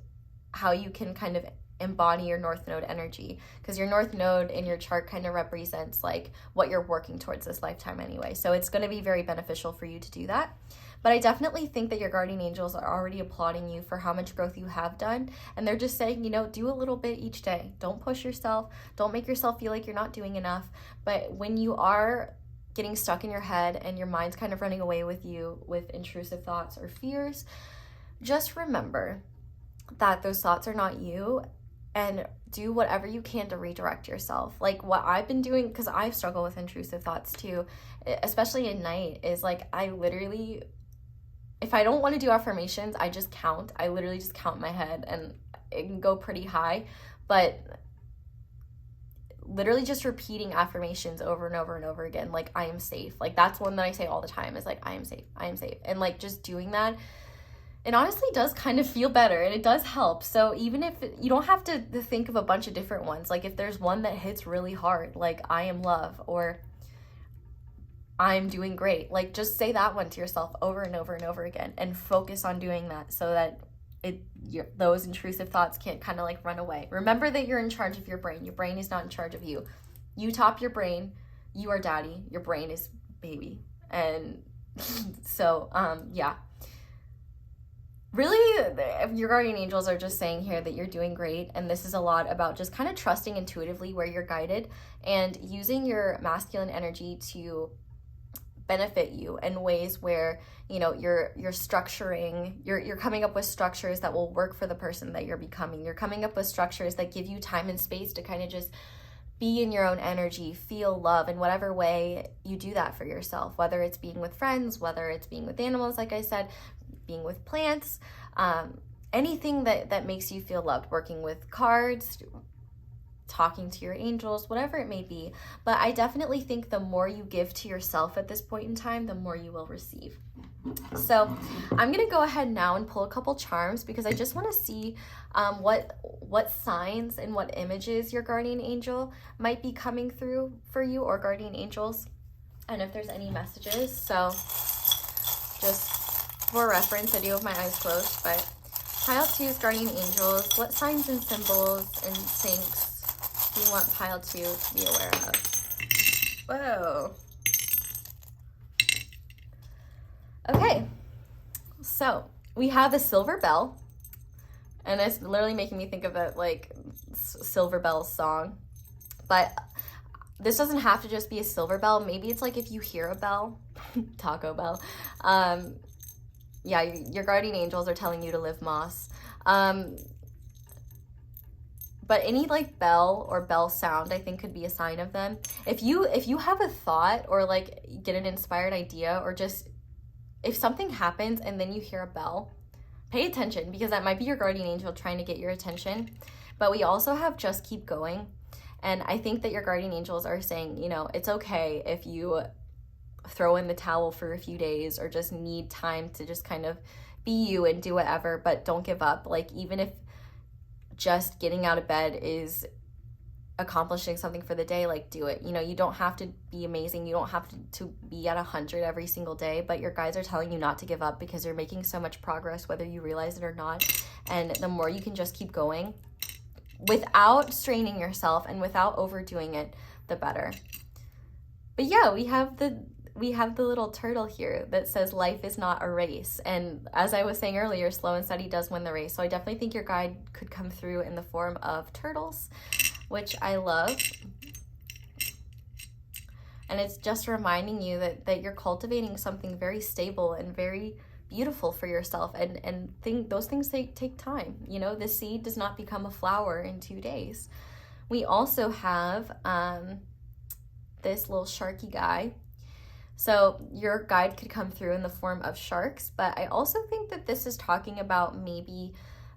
how you can kind of embody your North Node energy, because your North Node in your chart kind of represents like what you're working towards this lifetime anyway. So it's going to be very beneficial for you to do that. But I definitely think that your guardian angels are already applauding you for how much growth you have done. And they're just saying, you know, do a little bit each day. Don't push yourself. Don't make yourself feel like you're not doing enough. But when you are getting stuck in your head and your mind's kind of running away with you with intrusive thoughts or fears, just remember that those thoughts are not you, and do whatever you can to redirect yourself. Like what I've been doing, because I struggle with intrusive thoughts too, especially at night, is like I literally, if I don't want to do affirmations, I just count. I literally just count in my head, and it can go pretty high, but literally just repeating affirmations over and over and over again, like I am safe. Like that's one that I say all the time, is like I am safe, I am safe. And like just doing that, it honestly does kind of feel better, and it does help. So even if you don't have to think of a bunch of different ones, like if there's one that hits really hard, like I am love, or I'm doing great, like just say that one to yourself over and over and over again, and focus on doing that so that those intrusive thoughts can't kind of like run away. Remember that you're in charge of your brain. Your brain is not in charge of you. You top your brain. You are daddy. Your brain is baby. And so, yeah. Really, your guardian angels are just saying here that you're doing great, and this is a lot about just kind of trusting intuitively where you're guided and using your masculine energy to benefit you in ways where, you know, you're structuring, you're coming up with structures that will work for the person that you're becoming. You're coming up with structures that give you time and space to kind of just be in your own energy, feel love in whatever way you do that for yourself, whether it's being with friends, whether it's being with animals, like I said, being with plants, anything that makes you feel loved, working with cards, talking to your angels, whatever it may be. But I definitely think the more you give to yourself at this point in time, the more you will receive. So I'm gonna go ahead now and pull a couple charms, because I just want to see what signs and what images your guardian angel might be coming through for you, or guardian angels, and if there's any messages. So just for reference, I do have my eyes closed, but pile 2's guardian angels, what signs and symbols and syncs do you want pile 2 to be aware of? Whoa. Okay, so we have the silver bell, and it's literally making me think of a like Silver Bells song, but this doesn't have to just be a silver bell. Maybe it's like if you hear a bell, Taco Bell, yeah, your guardian angels are telling you to live moss. But any like bell or bell sound, I think, could be a sign of them. If you have a thought, or like get an inspired idea, or just if something happens and then you hear a bell, pay attention, because that might be your guardian angel trying to get your attention. But we also have just keep going. And I think that your guardian angels are saying, you know, it's okay if you throw in the towel for a few days, or just need time to just kind of be you and do whatever, but don't give up. Like even if just getting out of bed is accomplishing something for the day, like do it. You know, you don't have to be amazing. You don't have to be at 100 every single day, but your guides are telling you not to give up, because you're making so much progress, whether you realize it or not. And the more you can just keep going without straining yourself and without overdoing it, the better. But yeah, we have the little turtle here that says life is not a race. And as I was saying earlier, slow and steady does win the race. So I definitely think your guide could come through in the form of turtles, which I love. And it's just reminding you that you're cultivating something very stable and very beautiful for yourself. And those things take time. You know, the seed does not become a flower in 2 days. We also have this little sharky guy. So your guide could come through in the form of sharks, but I also think that this is talking about maybe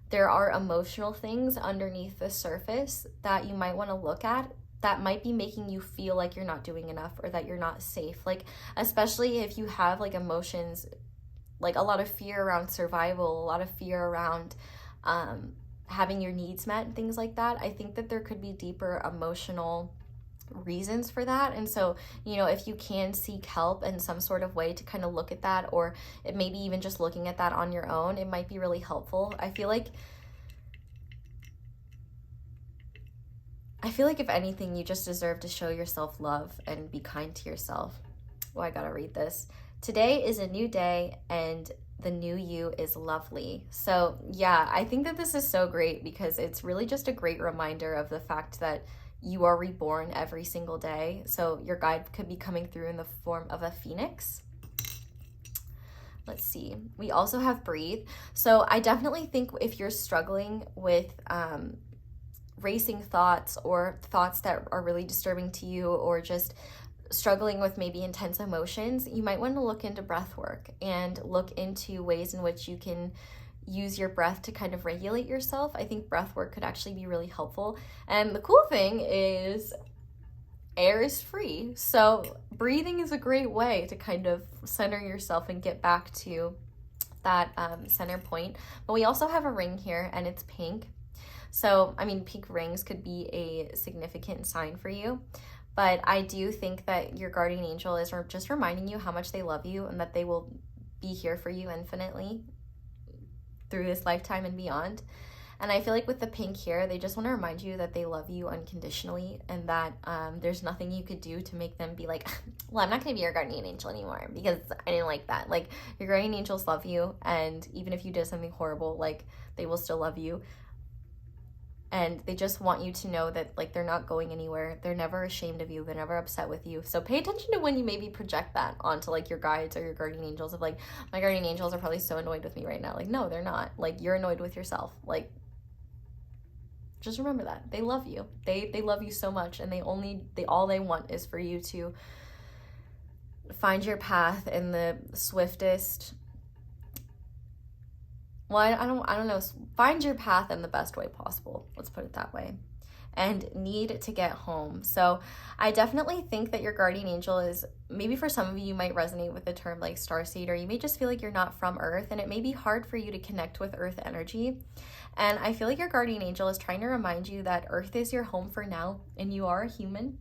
there are emotional things underneath the surface that you might want to look at that might be making you feel like you're not doing enough, or that you're not safe. Like, especially if you have like emotions, like a lot of fear around survival, a lot of fear around having your needs met and things like that. I think that there could be deeper emotional reasons for that. And so, you know, if you can seek help in some sort of way to kind of look at that, or it maybe even just looking at that on your own, it might be really helpful. I feel like if anything, you just deserve to show yourself love and be kind to yourself. Oh, I gotta read this. Today is a new day and the new you is lovely. So yeah, I think that this is so great because it's really just a great reminder of the fact that you are reborn every single day. So your guide could be coming through in the form of a phoenix. Let's see. We also have breathe. So I definitely think if you're struggling with racing thoughts or thoughts that are really disturbing to you, or just struggling with maybe intense emotions, you might want to look into breath work and look into ways in which you can use your breath to kind of regulate yourself. I think breath work could actually be really helpful. And the cool thing is air is free. So breathing is a great way to kind of center yourself and get back to that center point. But we also have a ring here and it's pink. So, I mean, pink rings could be a significant sign for you. But I do think that your guardian angel is just reminding you how much they love you and that they will be here for you infinitely through this lifetime and beyond. And I feel like with the pink here, they just want to remind you that they love you unconditionally and that there's nothing you could do to make them be like, well, I'm not going to be your guardian angel anymore because I didn't like that. Like, your guardian angels love you, and even if you did something horrible, like, they will still love you. And they just want you to know that, like, they're not going anywhere. They're never ashamed of you. They're never upset with you. So pay attention to when you maybe project that onto, like, your guides or your guardian angels of, like, my guardian angels are probably so annoyed with me right now. Like, no, they're not. Like, you're annoyed with yourself. Like, just remember that. They love you. They love you so much, and all they want is for you to find your path in the swiftest, well, I don't know, find your path in the best way possible. Let's put it that way. And need to get home. So I definitely think that your guardian angel is, maybe for some of you might resonate with the term like starseed, or you may just feel like you're not from Earth, and it may be hard for you to connect with Earth energy. And I feel like your guardian angel is trying to remind you that Earth is your home for now, and you are a human.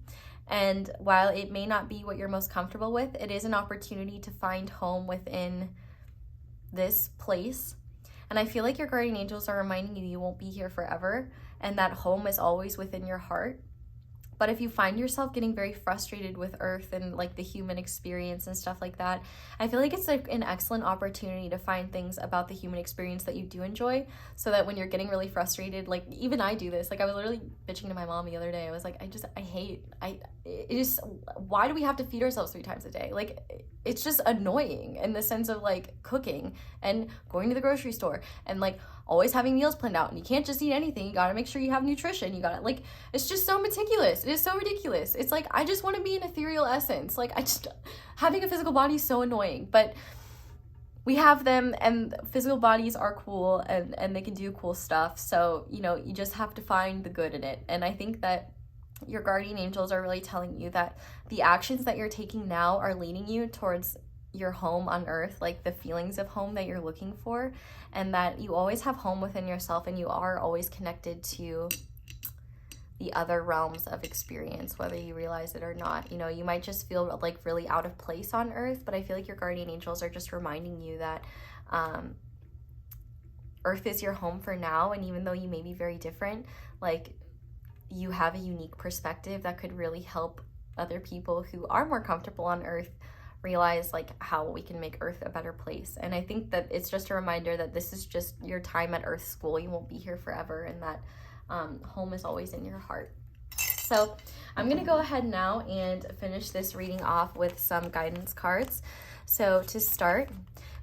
And while it may not be what you're most comfortable with, it is an opportunity to find home within this place. And I feel like your guardian angels are reminding you you won't be here forever, and that home is always within your heart. But if you find yourself getting very frustrated with Earth and like the human experience and stuff like that, I feel like it's like an excellent opportunity to find things about the human experience that you do enjoy, so that when you're getting really frustrated, like even I do this, like I was literally bitching to my mom the other day. I was like, why do we have to feed ourselves 3 times a day? Like, it's just annoying in the sense of like cooking and going to the grocery store and like always having meals planned out, and you can't just eat anything. You gotta make sure you have nutrition. You gotta, like, it's just so meticulous. It is so ridiculous. It's like, I just want to be an ethereal essence. Like, having a physical body is so annoying, but we have them, and physical bodies are cool, and they can do cool stuff. So, you know, you just have to find the good in it. And I think that your guardian angels are really telling you that the actions that you're taking now are leading you towards your home on Earth, like the feelings of home that you're looking for, and that you always have home within yourself, and you are always connected to the other realms of experience, whether you realize it or not. You know, you might just feel like really out of place on Earth, but I feel like your guardian angels are just reminding you that Earth is your home for now, and even though you may be very different, like, you have a unique perspective that could really help other people who are more comfortable on Earth realize like how we can make Earth a better place. And I think that it's just a reminder that this is just your time at Earth school. You won't be here forever, and that home is always in your heart. So I'm gonna go ahead now and finish this reading off with some guidance cards. So to start,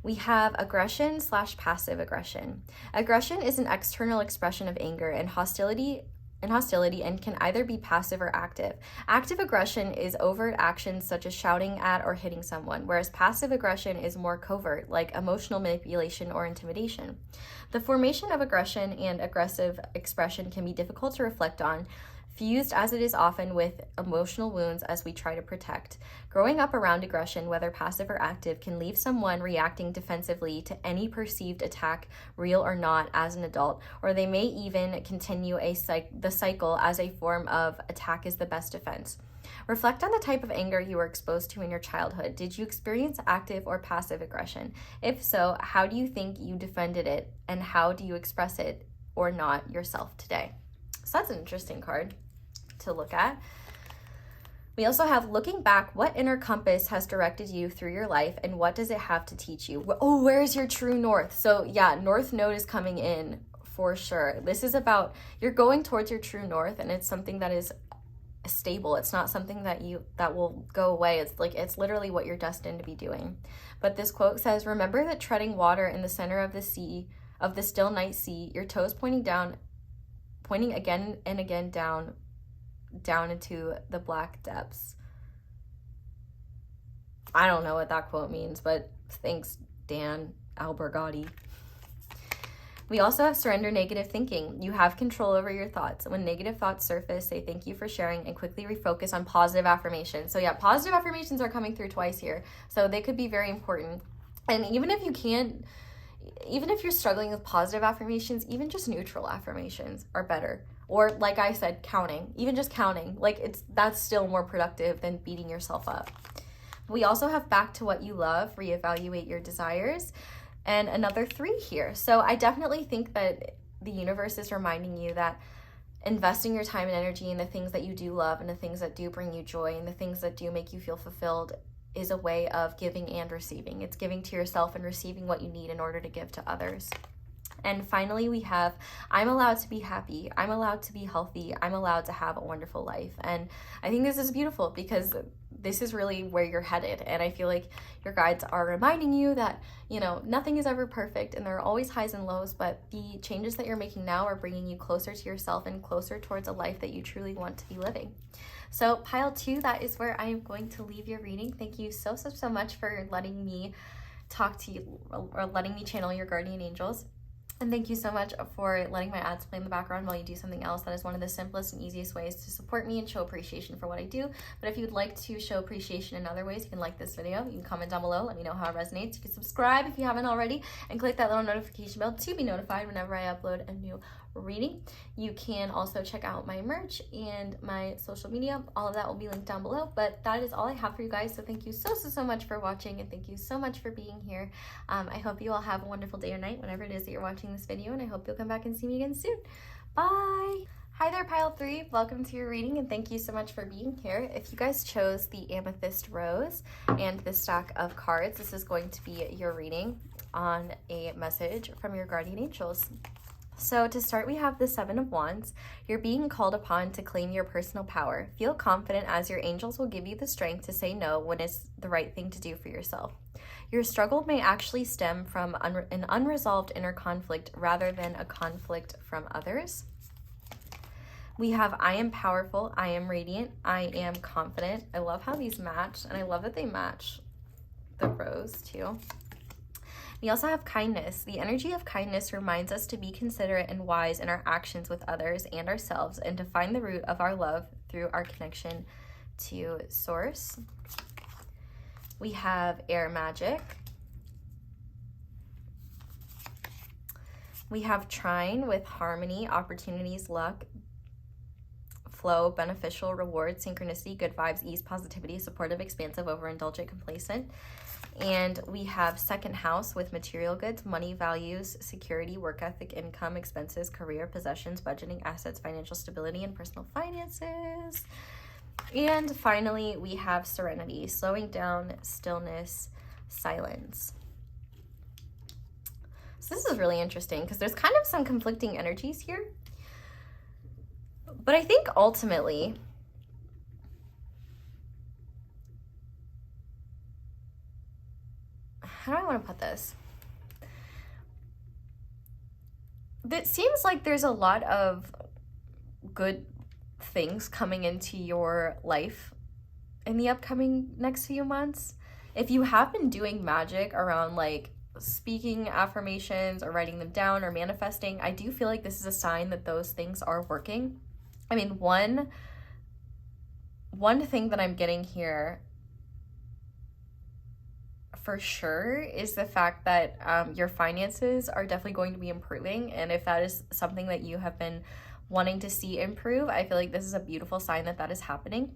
we have aggression/passive aggression. Aggression is an external expression of anger and hostility and can either be passive or active. Active aggression is overt actions such as shouting at or hitting someone, whereas passive aggression is more covert, like emotional manipulation or intimidation. The formation of aggression and aggressive expression can be difficult to reflect on, fused as it is often with emotional wounds as we try to protect. Growing up around aggression, whether passive or active, can leave someone reacting defensively to any perceived attack, real or not, as an adult, or they may even continue the cycle as a form of attack is the best defense. Reflect on the type of anger you were exposed to in your childhood. Did you experience active or passive aggression? If so, how do you think you defended it, and how do you express it or not yourself today? So that's an interesting card to look at. We also have looking back, what inner compass has directed you through your life and what does it have to teach you? Oh, where is your true north? So yeah, North Node is coming in for sure. This is about, you're going towards your true north, and it's something that is stable. It's not something that will go away. It's like, it's literally what you're destined to be doing. But this quote says, remember that treading water in the center of the sea, of the still night sea, your toes pointing again and again down into the black depths. I don't know what that quote means, but thanks, Dan Albergotti. We also have surrender negative thinking. You have control over your thoughts. When negative thoughts surface, say thank you for sharing and quickly refocus on positive affirmations. So yeah, positive affirmations are coming through twice here. So they could be very important. And even if you're struggling with positive affirmations, even just neutral affirmations are better. Or like I said, counting, even just counting, like that's still more productive than beating yourself up. We also have back to what you love, reevaluate your desires, and another 3 here. So I definitely think that the universe is reminding you that investing your time and energy in the things that you do love and the things that do bring you joy and the things that do make you feel fulfilled is a way of giving and receiving. It's giving to yourself and receiving what you need in order to give to others. And finally, we have, I'm allowed to be happy. I'm allowed to be healthy. I'm allowed to have a wonderful life. And I think this is beautiful because this is really where you're headed. And I feel like your guides are reminding you that, nothing is ever perfect and there are always highs and lows, but the changes that you're making now are bringing you closer to yourself and closer towards a life that you truly want to be living. So pile 2, that is where I am going to leave your reading. Thank you so much for letting me talk to you or letting me channel your guardian angels. And thank you so much for letting my ads play in the background while you do something else. That is one of the simplest and easiest ways to support me and show appreciation for what I do. But if you'd like to show appreciation in other ways, you can like this video. You can comment down below. Let me know how it resonates. You can subscribe if you haven't already and click that little notification bell to be notified whenever I upload a new reading. You can also check out my merch and my social media. All of that will be linked down below. But that is all I have for you guys. So thank you so much for watching, and thank you so much for being here. I hope you all have a wonderful day or night whenever it is that you're watching this video, and I hope you'll come back and see me again soon. Bye! Hi there, pile 3. Welcome to your reading, and thank you so much for being here. If you guys chose the Amethyst Rose and the stack of cards, this is going to be your reading on a message from your guardian angels. So to start, we have the 7 of Wands. You're being called upon to claim your personal power. Feel confident as your angels will give you the strength to say no when it's the right thing to do for yourself. Your struggle may actually stem from an unresolved inner conflict rather than a conflict from others. We have I am powerful, I am radiant, I am confident. I love how these match, and I love that they match the rose too. We also have kindness. The energy of kindness reminds us to be considerate and wise in our actions with others and ourselves, and to find the root of our love through our connection to Source. We have air magic. We have trine with harmony, opportunities, luck, flow, beneficial, reward, synchronicity, good vibes, ease, positivity, supportive, expansive, overindulgent, complacent. And we have second house with material goods, money, values, security, work ethic, income, expenses, career, possessions, budgeting, assets, financial stability, and personal finances. And finally, we have serenity, slowing down, stillness, silence. So this is really interesting because there's kind of some conflicting energies here. But I think ultimately, how do I want to put this? It seems like there's a lot of good things coming into your life in the upcoming next few months. If you have been doing magic around like speaking affirmations or writing them down or manifesting, I do feel like this is a sign that those things are working. I mean, one thing that I'm getting here for sure is the fact that your finances are definitely going to be improving. And if that is something that you have been wanting to see improve, I feel like this is a beautiful sign that that is happening.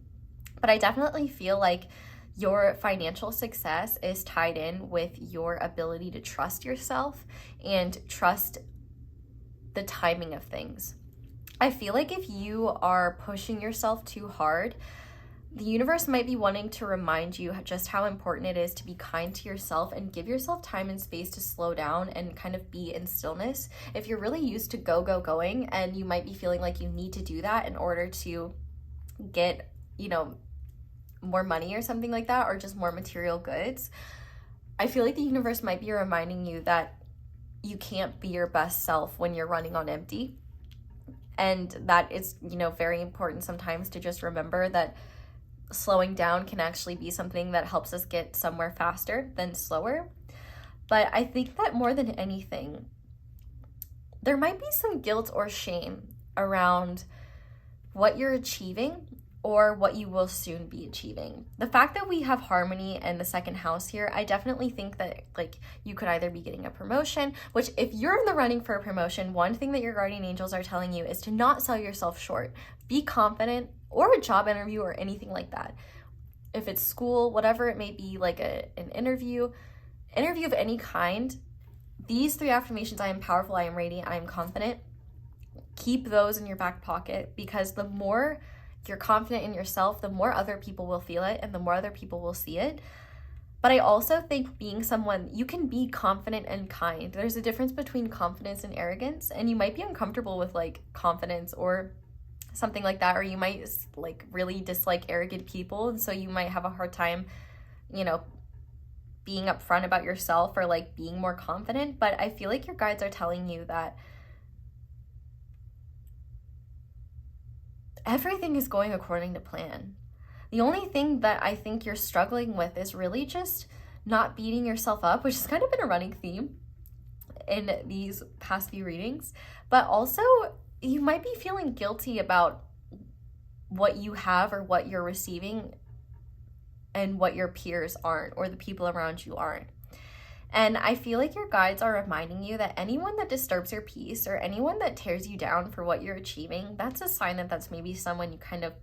But I definitely feel like your financial success is tied in with your ability to trust yourself and trust the timing of things. I feel like if you are pushing yourself too hard, The universe might be wanting to remind you just how important it is to be kind to yourself and give yourself time and space to slow down and kind of be in stillness. If you're really used to going, and you might be feeling like you need to do that in order to get, more money or something like that, or just more material goods, I feel like the universe might be reminding you that you can't be your best self when you're running on empty. And that it's, very important sometimes to just remember that slowing down can actually be something that helps us get somewhere faster than slower. But I think that more than anything, there might be some guilt or shame around what you're achieving or what you will soon be achieving. The fact that we have harmony in the second house here, I definitely think that you could either be getting a promotion, which if you're in the running for a promotion, one thing that your guardian angels are telling you is to not sell yourself short. Be confident, or a job interview or anything like that. If it's school, whatever it may be, like an interview of any kind, these 3 affirmations: I am powerful, I am radiant, I am confident, keep those in your back pocket, because the more you're confident in yourself, the more other people will feel it and the more other people will see it. But I also think being someone, you can be confident and kind. There's a difference between confidence and arrogance, and you might be uncomfortable with confidence or something like that, or you might really dislike arrogant people, and so you might have a hard time, being upfront about yourself or being more confident. But I feel like your guides are telling you that everything is going according to plan. The only thing that I think you're struggling with is really just not beating yourself up, which has kind of been a running theme in these past few readings. But also, you might be feeling guilty about what you have or what you're receiving and what your peers aren't, or the people around you aren't. And I feel like your guides are reminding you that anyone that disturbs your peace or anyone that tears you down for what you're achieving, that's a sign that that's maybe someone you kind of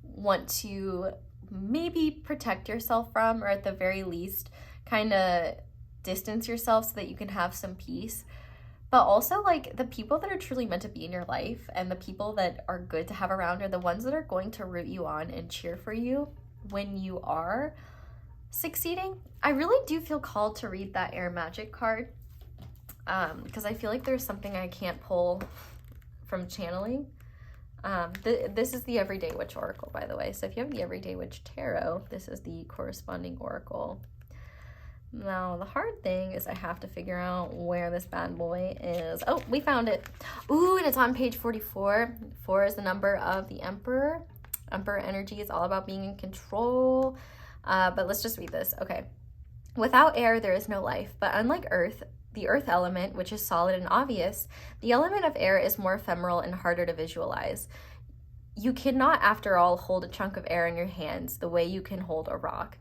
want to maybe protect yourself from, or at the very least kind of distance yourself so that you can have some peace. But also, the people that are truly meant to be in your life and the people that are good to have around are the ones that are going to root you on and cheer for you when you are succeeding. I really do feel called to read that air magic card because I feel like there's something I can't pull from channeling. This is the Everyday Witch Oracle, by the way. So if you have the Everyday Witch Tarot, this is the corresponding oracle. Now, the hard thing is I have to figure out where this bad boy is. Oh, we found it. Ooh, and it's on page 44. 4 is the number of the Emperor. Emperor energy is all about being in control. But let's just read this. Okay. Without air, there is no life. But unlike Earth, the Earth element, which is solid and obvious, the element of air is more ephemeral and harder to visualize. You cannot, after all, hold a chunk of air in your hands the way you can hold a rock.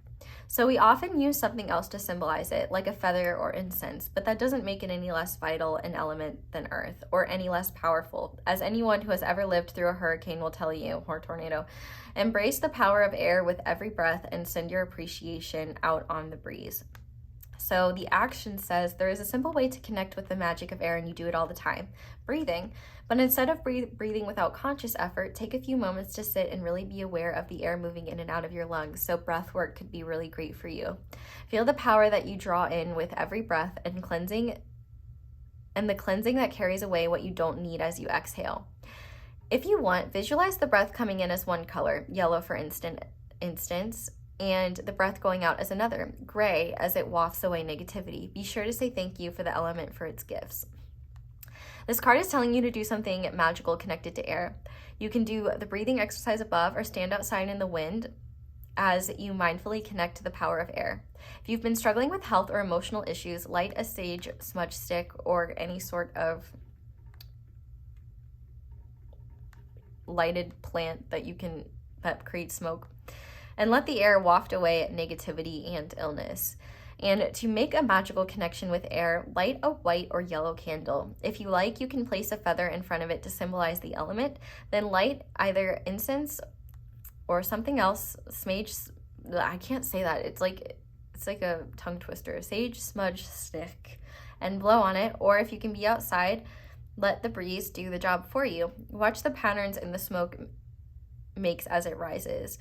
So we often use something else to symbolize it, like a feather or incense, but that doesn't make it any less vital an element than Earth, or any less powerful. As anyone who has ever lived through a hurricane will tell you, or tornado, embrace the power of air with every breath and send your appreciation out on the breeze. So the action says there is a simple way to connect with the magic of air, and you do it all the time, breathing. But instead of breathing without conscious effort, take a few moments to sit and really be aware of the air moving in and out of your lungs. So breath work could be really great for you. Feel the power that you draw in with every breath and the cleansing that carries away what you don't need as you exhale. If you want, visualize the breath coming in as one color, yellow for instance, and the breath going out as another, gray, as it wafts away negativity. Be sure to say thank you for the element for its gifts. This card is telling you to do something magical connected to air. You can do the breathing exercise above or stand outside in the wind as you mindfully connect to the power of air. If you've been struggling with health or emotional issues, light a sage smudge stick or any sort of lighted plant that creates smoke, and let the air waft away negativity and illness. And to make a magical connection with air, light a white or yellow candle. If you like, you can place a feather in front of it to symbolize the element. Then light either incense or something else. I can't say that. It's like a tongue twister. Sage smudge stick, and blow on it. Or if you can be outside, let the breeze do the job for you. Watch the patterns in the smoke makes as it rises.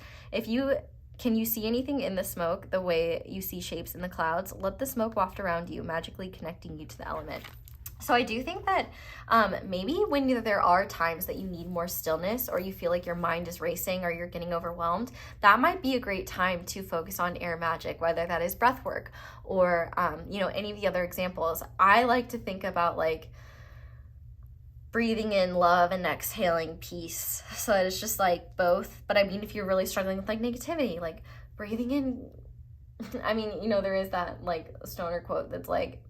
Can you see anything in the smoke the way you see shapes in the clouds? Let the smoke waft around you, magically connecting you to the element. So I do think that maybe when there are times that you need more stillness, or you feel like your mind is racing, or you're getting overwhelmed, that might be a great time to focus on air magic, whether that is breath work or, any of the other examples. I like to think about like breathing in love and exhaling peace. So that it's just like both. But I mean, if you're really struggling with like negativity, like breathing in, I mean, there is that like stoner quote that's like,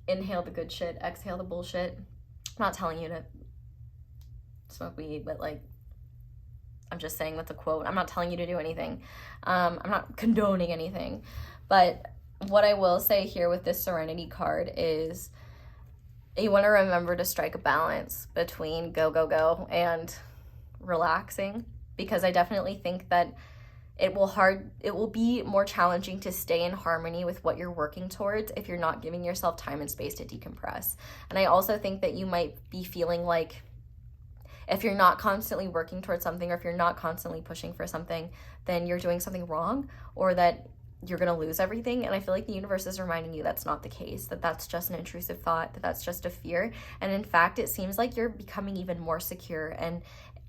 inhale the good shit, exhale the bullshit. I'm not telling you to smoke weed, but like, I'm just saying that's a quote. I'm not telling you to do anything. I'm not condoning anything. But what I will say here with this Serenity card is you want to remember to strike a balance between go, go, go and relaxing, because I definitely think that it will be more challenging to stay in harmony with what you're working towards if you're not giving yourself time and space to decompress. And I also think that you might be feeling like if you're not constantly working towards something, or if you're not constantly pushing for something, then you're doing something wrong, or that you're going to lose everything. And I feel like the universe is reminding you that's not the case, that that's just an intrusive thought, that that's just a fear. And in fact, it seems like you're becoming even more secure. And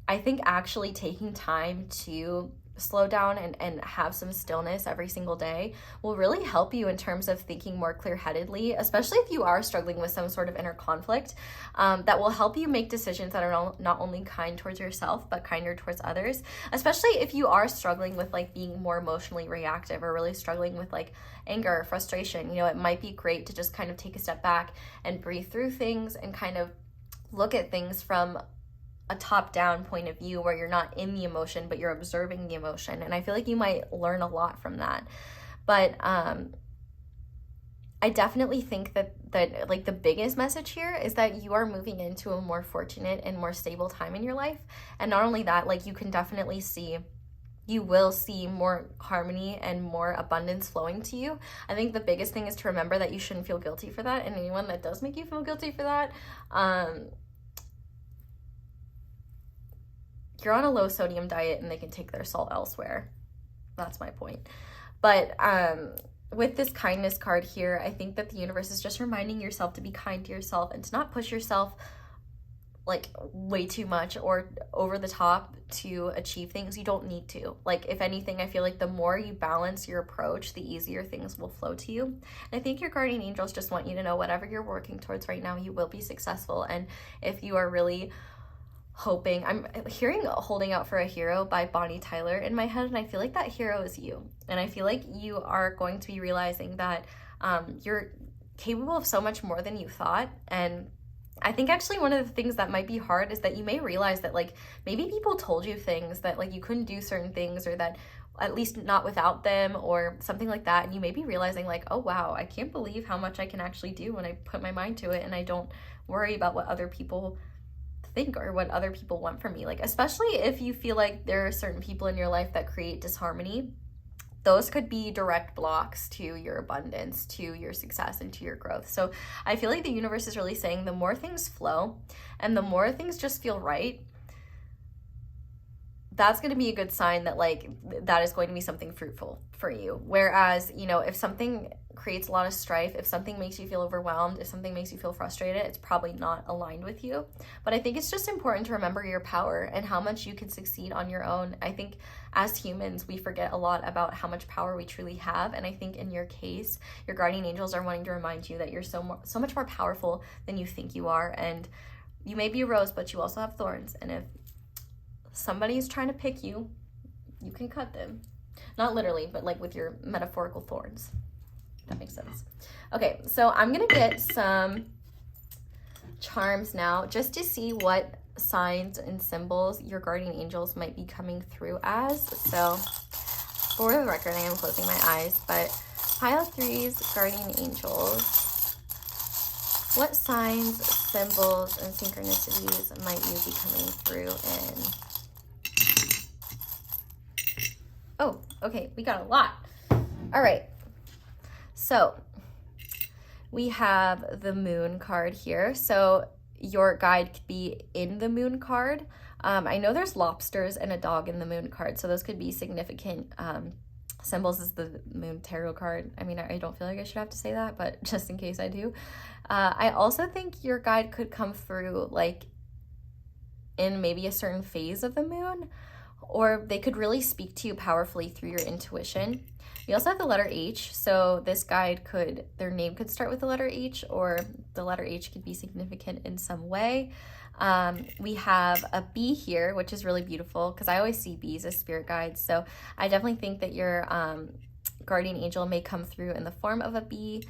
I think actually taking time to slow down and have some stillness every single day will really help you in terms of thinking more clear-headedly, especially if you are struggling with some sort of inner conflict. That will help you make decisions that are not only kind towards yourself, but kinder towards others, especially if you are struggling with like being more emotionally reactive, or really struggling with like anger or frustration. It might be great to just kind of take a step back and breathe through things and kind of look at things from a top-down point of view, where you're not in the emotion, but you're observing the emotion. And I feel like you might learn a lot from that. But I definitely think that like the biggest message here is that you are moving into a more fortunate and more stable time in your life. And not only that, like you will see more harmony and more abundance flowing to you. I think the biggest thing is to remember that you shouldn't feel guilty for that. And anyone that does make you feel guilty for that, you're on a low sodium diet and they can take their salt elsewhere. That's my point. But with this kindness card here, I think that the universe is just reminding yourself to be kind to yourself and to not push yourself like way too much or over the top to achieve things you don't need to. Like, if anything, I feel like the more you balance your approach, the easier things will flow to you. And I think your guardian angels just want you to know whatever you're working towards right now, you will be successful. And if you are really hoping, I'm hearing Holding Out for a Hero by Bonnie Tyler in my head, and I feel like that hero is you. And I feel like you are going to be realizing that you're capable of so much more than you thought. And I think actually one of the things that might be hard is that you may realize that like maybe people told you things that like you couldn't do certain things, or that at least not without them, or something like that. And you may be realizing like, oh wow, I can't believe how much I can actually do when I put my mind to it and I don't worry about what other people think or what other people want from me. Like, especially if you feel like there are certain people in your life that create disharmony, those could be direct blocks to your abundance, to your success, and to your growth. So I feel like the universe is really saying the more things flow and the more things just feel right, that's going to be a good sign that like that is going to be something fruitful for you. Whereas, if something creates a lot of strife, if something makes you feel overwhelmed, if something makes you feel frustrated, it's probably not aligned with you. But I think it's just important to remember your power and how much you can succeed on your own. I think as humans, we forget a lot about how much power we truly have. And I think in your case, your guardian angels are wanting to remind you that you're so much more powerful than you think you are. And you may be a rose, but you also have thorns. And if somebody's trying to pick you, you can cut them. Not literally, but like with your metaphorical thorns. That makes sense. Okay, so I'm gonna get some charms now just to see what signs and symbols your guardian angels might be coming through as. So for the record, I am closing my eyes, but pile three's guardian angels, what signs, symbols, and synchronicities might you be coming through in? Oh, okay, we got a lot. All right, so we have the Moon card here. So your guide could be in the Moon card. I know there's lobsters and a dog in the moon card, so those could be significant symbols. Is the moon tarot card. I mean, I don't feel like I should have to say that, but just in case I do. I also think your guide could come through like in maybe a certain phase of the moon, or they could really speak to you powerfully through your intuition. We also have the letter H, so this guide could, their name could start with the letter H, or the letter H could be significant in some way. We have a bee here, which is really beautiful because I always see bees as spirit guides. So I definitely think that your guardian angel may come through in the form of a bee.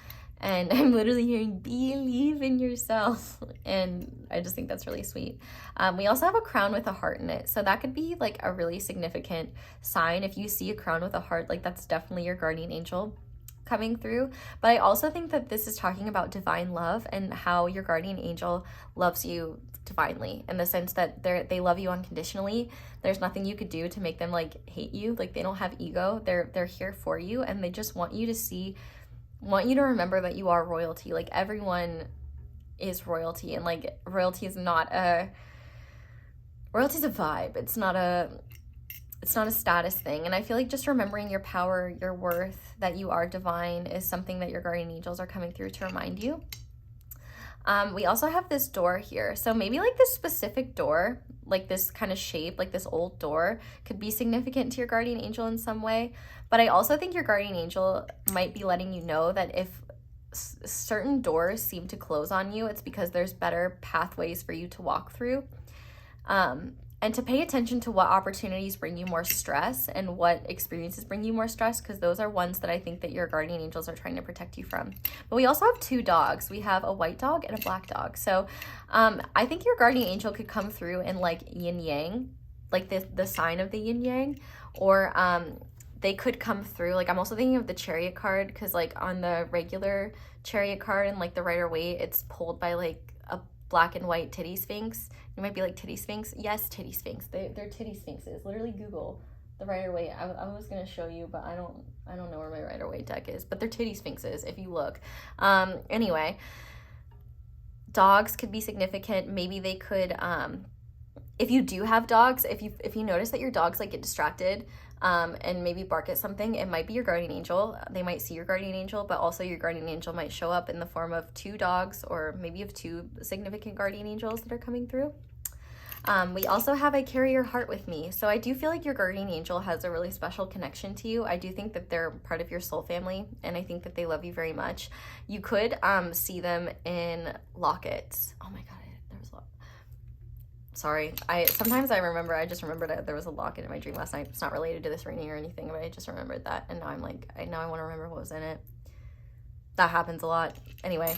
And I'm literally hearing believe in yourself. And I just think that's really sweet. We also have a crown with a heart in it. So that could be like a really significant sign. If you see a crown with a heart, like that's definitely your guardian angel coming through. But I also think that this is talking about divine love and how your guardian angel loves you divinely, in the sense that they love you unconditionally. There's nothing you could do to make them like hate you. Like they don't have ego. They're here for you, and they just want you to remember that you are royalty. Like everyone is royalty, and like royalty is a vibe. It's not a status thing. And I feel like just remembering your power, your worth, that you are divine is something that your guardian angels are coming through to remind you. We also have this door here. So maybe like this specific door, like this kind of shape, like this old door, could be significant to your guardian angel in some way. But I also think your guardian angel might be letting you know that if certain doors seem to close on you, it's because there's better pathways for you to walk through. And to pay attention to what opportunities bring you more stress and what experiences bring you more stress, because those are ones that I think that your guardian angels are trying to protect you from. But we also have two dogs. We have a white dog and a black dog. So I think your guardian angel could come through in like yin yang, like the sign of the yin yang, or they could come through, like I'm also thinking of the Chariot card, because like on the regular Chariot card and like the Rider-Waite, it's pulled by like a black and white titty sphinx. It might be like titty sphinx. Yes, titty sphinx. They're titty sphinxes. Literally Google the Rider-Waite. I was gonna show you, but I don't know where my Rider-Waite deck is. But they're titty sphinxes if you look. Anyway, dogs could be significant. Maybe they could. If you do have dogs, if you notice that your dogs like get distracted, and maybe bark at something, it might be your guardian angel. They might see your guardian angel, but also your guardian angel might show up in the form of two dogs, or maybe you have two significant guardian angels that are coming through. We also have I carry your heart with me. So I do feel like your guardian angel has a really special connection to you. I do think that they're part of your soul family, and I think that they love you very much. You could see them in lockets. Oh my God. Sorry, I just remembered that there was a locket in my dream last night. It's not related to this reading or anything, but I just remembered that, and now I'm like, I want to remember what was in it. That happens a lot. Anyway,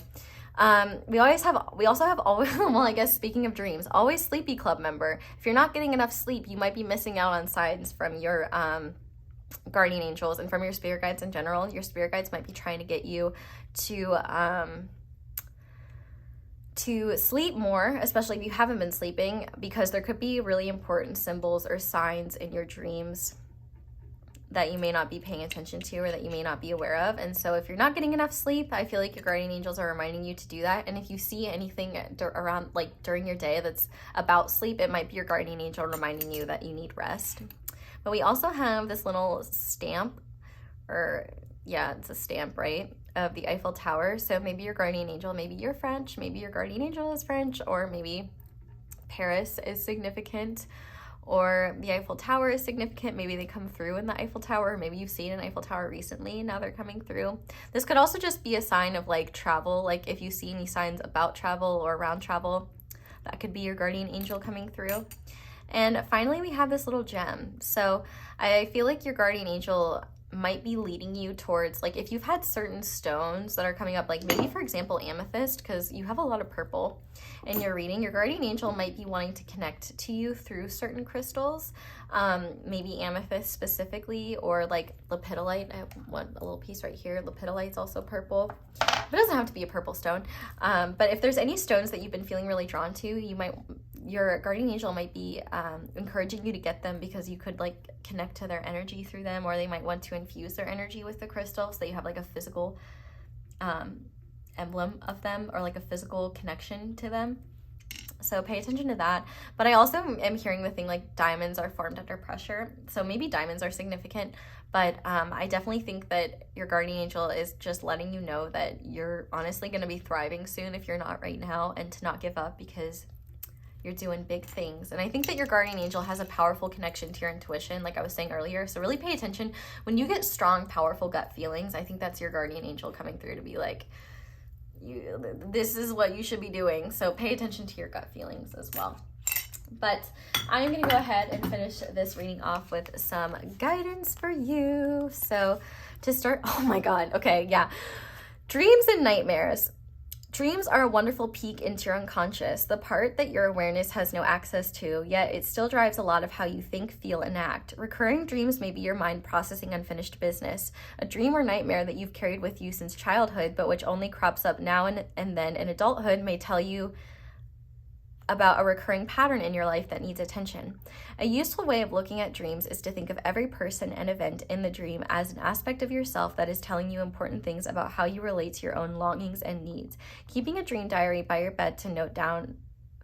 we also have well, I guess speaking of dreams, always sleepy club member. If you're not getting enough sleep, you might be missing out on signs from your guardian angels and from your spirit guides in general. Your spirit guides might be trying to get you to sleep more, especially if you haven't been sleeping, because there could be really important symbols or signs in your dreams that you may not be paying attention to or that you may not be aware of. And so if you're not getting enough sleep, I feel like your guardian angels are reminding you to do that. And if you see anything around like during your day that's about sleep, it might be your guardian angel reminding you that you need rest. But we also have this little stamp, or yeah, it's a stamp, right, of the Eiffel Tower. So maybe your guardian angel, maybe you're French, maybe your guardian angel is French, or maybe Paris is significant, or the Eiffel Tower is significant. Maybe they come through in the Eiffel Tower. Maybe you've seen an Eiffel Tower recently, now they're coming through. This could also just be a sign of like travel. Like if you see any signs about travel or around travel, that could be your guardian angel coming through. And finally, we have this little gem. So I feel like your guardian angel might be leading you towards, like if you've had certain stones that are coming up, like maybe for example amethyst, because you have a lot of purple in your reading, your guardian angel might be wanting to connect to you through certain crystals, maybe amethyst specifically, or like lepidolite. I have a little piece right here. Lepidolite's also purple. It doesn't have to be a purple stone, but if there's any stones that you've been feeling really drawn to, your guardian angel might be encouraging you to get them, because you could like connect to their energy through them, or they might want to infuse their energy with the crystal so that you have like a physical emblem of them, or like a physical connection to them. So pay attention to that. But I also am hearing the thing like diamonds are formed under pressure. So maybe diamonds are significant, but I definitely think that your guardian angel is just letting you know that you're honestly going to be thriving soon if you're not right now, and to not give up because you're doing big things. And I think that your guardian angel has a powerful connection to your intuition, like I was saying earlier. So really pay attention. When you get strong, powerful gut feelings, I think that's your guardian angel coming through to be like, this is what you should be doing. So pay attention to your gut feelings as well. But I'm going to go ahead and finish this reading off with some guidance for you. So to start, oh my God. Okay, yeah. Dreams and nightmares. Dreams are a wonderful peek into your unconscious, the part that your awareness has no access to, yet it still drives a lot of how you think, feel, and act. Recurring dreams may be your mind processing unfinished business. A dream or nightmare that you've carried with you since childhood, but which only crops up now and then in adulthood, may tell you about a recurring pattern in your life that needs attention. A useful way of looking at dreams is to think of every person and event in the dream as an aspect of yourself that is telling you important things about how you relate to your own longings and needs. Keeping a dream diary by your bed to note down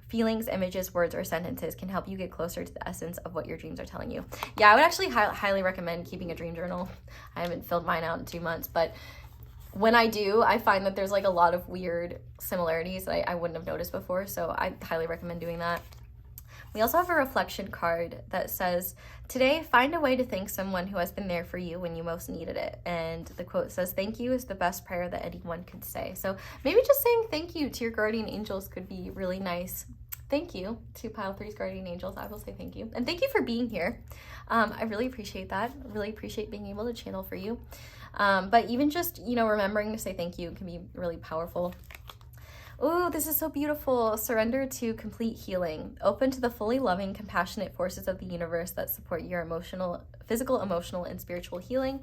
feelings, images, words, or sentences can help you get closer to the essence of what your dreams are telling you. Yeah, I would actually highly recommend keeping a dream journal. I haven't filled mine out in 2 months, but when I do, I find that there's like a lot of weird similarities that I wouldn't have noticed before, so I highly recommend doing that. We also have a reflection card that says, today, find a way to thank someone who has been there for you when you most needed it. And the quote says, thank you is the best prayer that anyone could say. So maybe just saying thank you to your guardian angels could be really nice. Thank you to Pile 3's guardian angels. I will say thank you. And thank you for being here. I really appreciate that. Really appreciate being able to channel for you. But even just, remembering to say thank you can be really powerful. Oh, this is so beautiful. Surrender to complete healing. Open to the fully loving, compassionate forces of the universe that support your physical, emotional, and spiritual healing.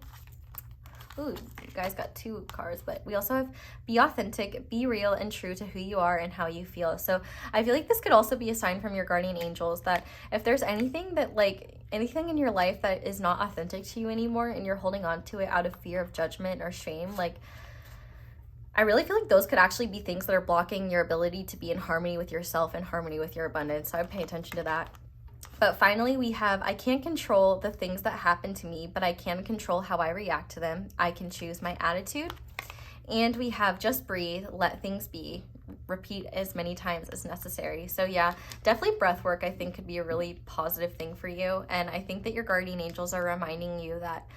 Ooh, you guys got 2 cards, but we also have be authentic, be real and true to who you are and how you feel. So I feel like this could also be a sign from your guardian angels that if there's anything in your life that is not authentic to you anymore and you're holding on to it out of fear of judgment or shame, I really feel like those could actually be things that are blocking your ability to be in harmony with yourself and harmony with your abundance. So I would pay attention to that. But finally, we have, I can't control the things that happen to me, but I can control how I react to them. I can choose my attitude. And we have just breathe, let things be, repeat as many times as necessary. So yeah, definitely breath work I think could be a really positive thing for you. And I think that your guardian angels are reminding you that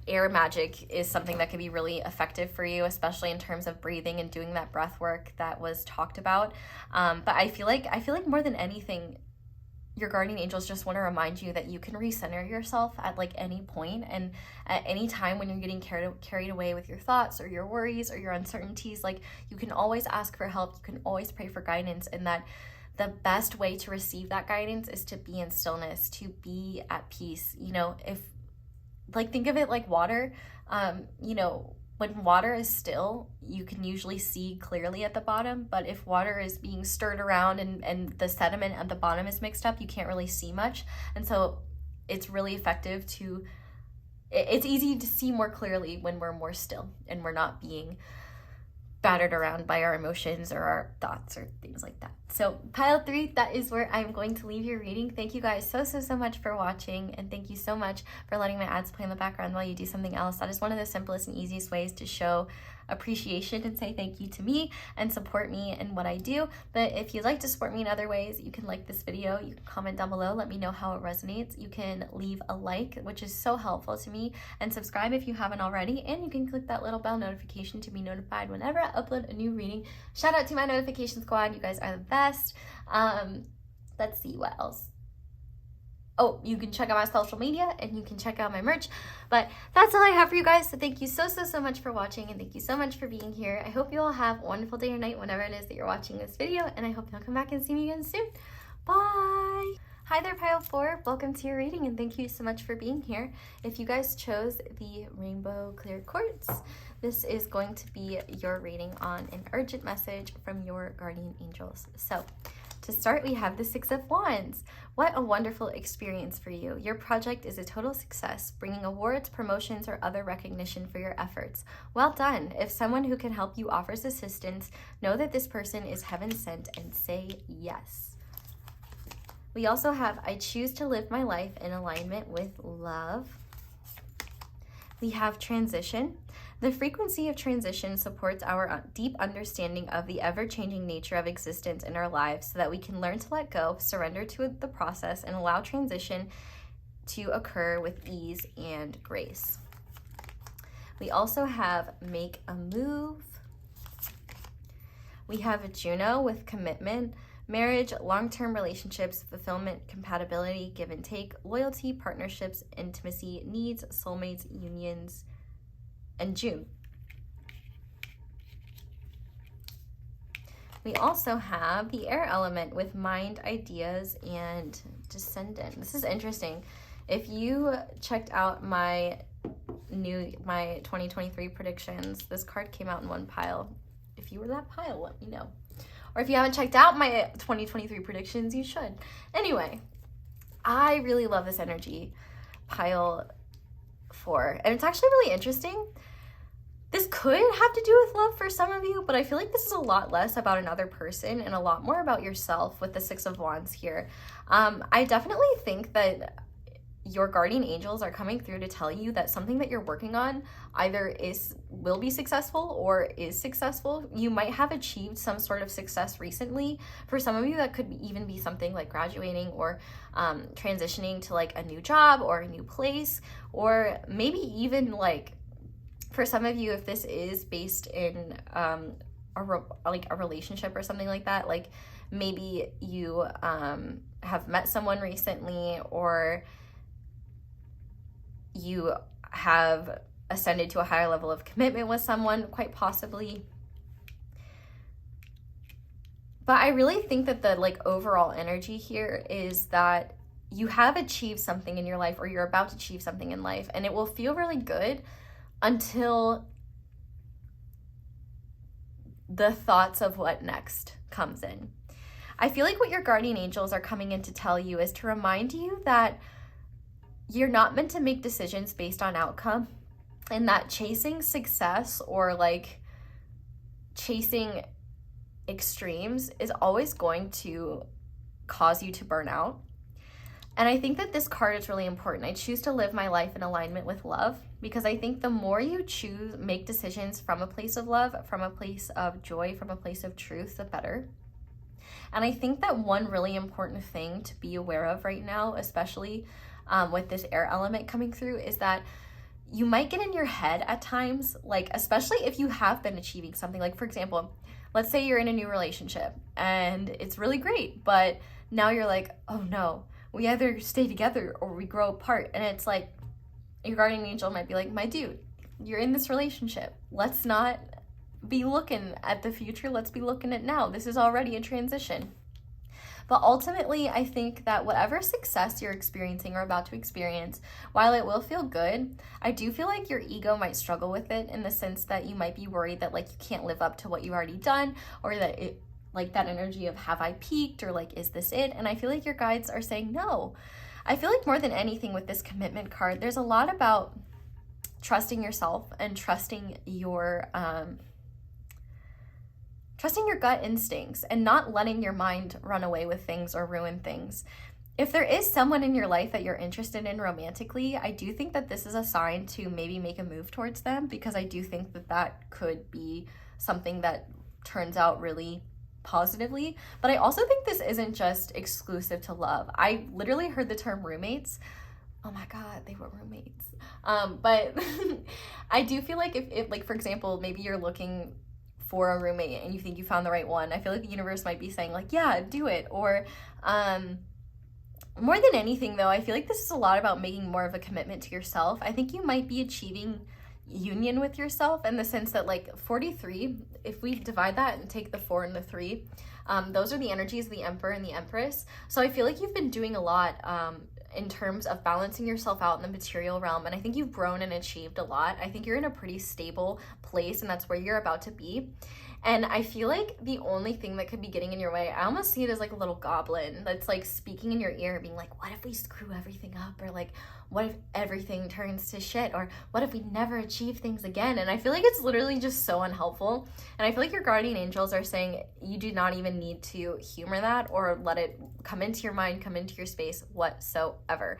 air magic is something that can be really effective for you, especially in terms of breathing and doing that breath work that was talked about. But I feel like more than anything, your guardian angels just want to remind you that you can recenter yourself at any point, and at any time when you're getting carried away with your thoughts or your worries or your uncertainties, you can always ask for help, you can always pray for guidance, and that the best way to receive that guidance is to be in stillness, to be at peace. Think of it like water. When water is still, you can usually see clearly at the bottom, but if water is being stirred around and the sediment at the bottom is mixed up, you can't really see much. And so it's really effective it's easy to see more clearly when we're more still and we're not being battered around by our emotions or our thoughts or things like that. So pile 3, that is where I'm going to leave your reading. Thank you guys so much for watching, and thank you so much for letting my ads play in the background while you do something else. That is one of the simplest and easiest ways to show appreciation and say thank you to me and support me in what I do. But if you'd like to support me in other ways, you can like this video, you can comment down below, let me know how it resonates. You can leave a like, which is so helpful to me, and subscribe if you haven't already, and you can click that little bell notification to be notified whenever I upload a new reading. Shout out to my notification squad, you guys are the best. Let's see what else. Oh, you can check out my social media and you can check out my merch. But that's all I have for you guys. So thank you so much for watching, and thank you so much for being here. I hope you all have a wonderful day or night whenever it is that you're watching this video, and I hope you'll come back and see me again soon. Bye! Hi there, Pile 4. Welcome to your reading, and thank you so much for being here. If you guys chose the Rainbow Clear Quartz, this is going to be your reading on an urgent message from your guardian angels. So To start, we have the Six of Wands. What a wonderful experience for you. Your project is a total success, bringing awards, promotions, or other recognition for your efforts. Well done. If someone who can help you offers assistance, know that this person is heaven sent and say yes. We also have I choose to live my life in alignment with love. We have transition. The frequency of transition supports our deep understanding of the ever-changing nature of existence in our lives so that we can learn to let go, surrender to the process, and allow transition to occur with ease and grace. We also have make a move. We have Juno with commitment, marriage, long-term relationships, fulfillment, compatibility, give and take, loyalty, partnerships, intimacy, needs, soulmates, unions, and June. We also have the air element with mind, ideas, and descendant. This is interesting. If you checked out my 2023 predictions, this card came out in one pile. If you were that pile, let me know. Or if you haven't checked out my 2023 predictions, you should. Anyway, I really love this energy, pile 4. And it's actually really interesting. This could have to do with love for some of you, but I feel like this is a lot less about another person and a lot more about yourself with the Six of Wands here. I definitely think that your guardian angels are coming through to tell you that something that you're working on either will be successful or is successful. You might have achieved some sort of success recently. For some of you, that could even be something like graduating or transitioning to like a new job or a new place, or maybe even like for some of you, if this is based in a relationship or something like that, like maybe you have met someone recently, or you have ascended to a higher level of commitment with someone, quite possibly. But I really think that the like overall energy here is that you have achieved something in your life, or you're about to achieve something in life, and it will feel really good until the thoughts of what next comes in. I feel like what your guardian angels are coming in to tell you is to remind you that you're not meant to make decisions based on outcome, and that chasing success or like chasing extremes is always going to cause you to burn out. And I think that this card is really important. I choose to live my life in alignment with love, because I think the more you make decisions from a place of love, from a place of joy, from a place of truth, the better. And I think that one really important thing to be aware of right now, especially with this air element coming through, is that you might get in your head at times, like especially if you have been achieving something. Like for example, let's say you're in a new relationship and it's really great, but now you're like, oh no, we either stay together or we grow apart. And it's like your guardian angel might be like, my dude, you're in this relationship. Let's not be looking at the future. Let's be looking at now. This is already a transition. But ultimately, I think that whatever success you're experiencing or about to experience, while it will feel good, I do feel like your ego might struggle with it, in the sense that you might be worried that like you can't live up to what you've already done, or that it like that energy of have I peaked, or like is this it? And I feel like your guides are saying no. I feel like more than anything with this commitment card, there's a lot about trusting yourself and trusting your gut instincts, and not letting your mind run away with things or ruin things. If there is someone in your life that you're interested in romantically, I do think that this is a sign to maybe make a move towards them, because I do think that that could be something that turns out really positively. But I also think this isn't just exclusive to love. I literally heard the term roommates. Oh my God, they were roommates. But I do feel like if like, for example, maybe you're looking for a roommate and you think you found the right one, I feel like the universe might be saying like, yeah, do it. Or more than anything though, I feel like this is a lot about making more of a commitment to yourself. I think you might be achieving union with yourself, in the sense that like 43, if we divide that and take the 4 and the 3, those are the energies of the Emperor and the Empress. So I feel like you've been doing a lot in terms of balancing yourself out in the material realm, and I think you've grown and achieved a lot. I think you're in a pretty stable place, and that's where you're about to be. And I feel like the only thing that could be getting in your way, I almost see it as like a little goblin that's like speaking in your ear, being like, what if we screw everything up? Or like, what if everything turns to shit? Or what if we never achieve things again? And I feel like it's literally just so unhelpful. And I feel like your guardian angels are saying you do not even need to humor that or let it come into your mind, come into your space whatsoever.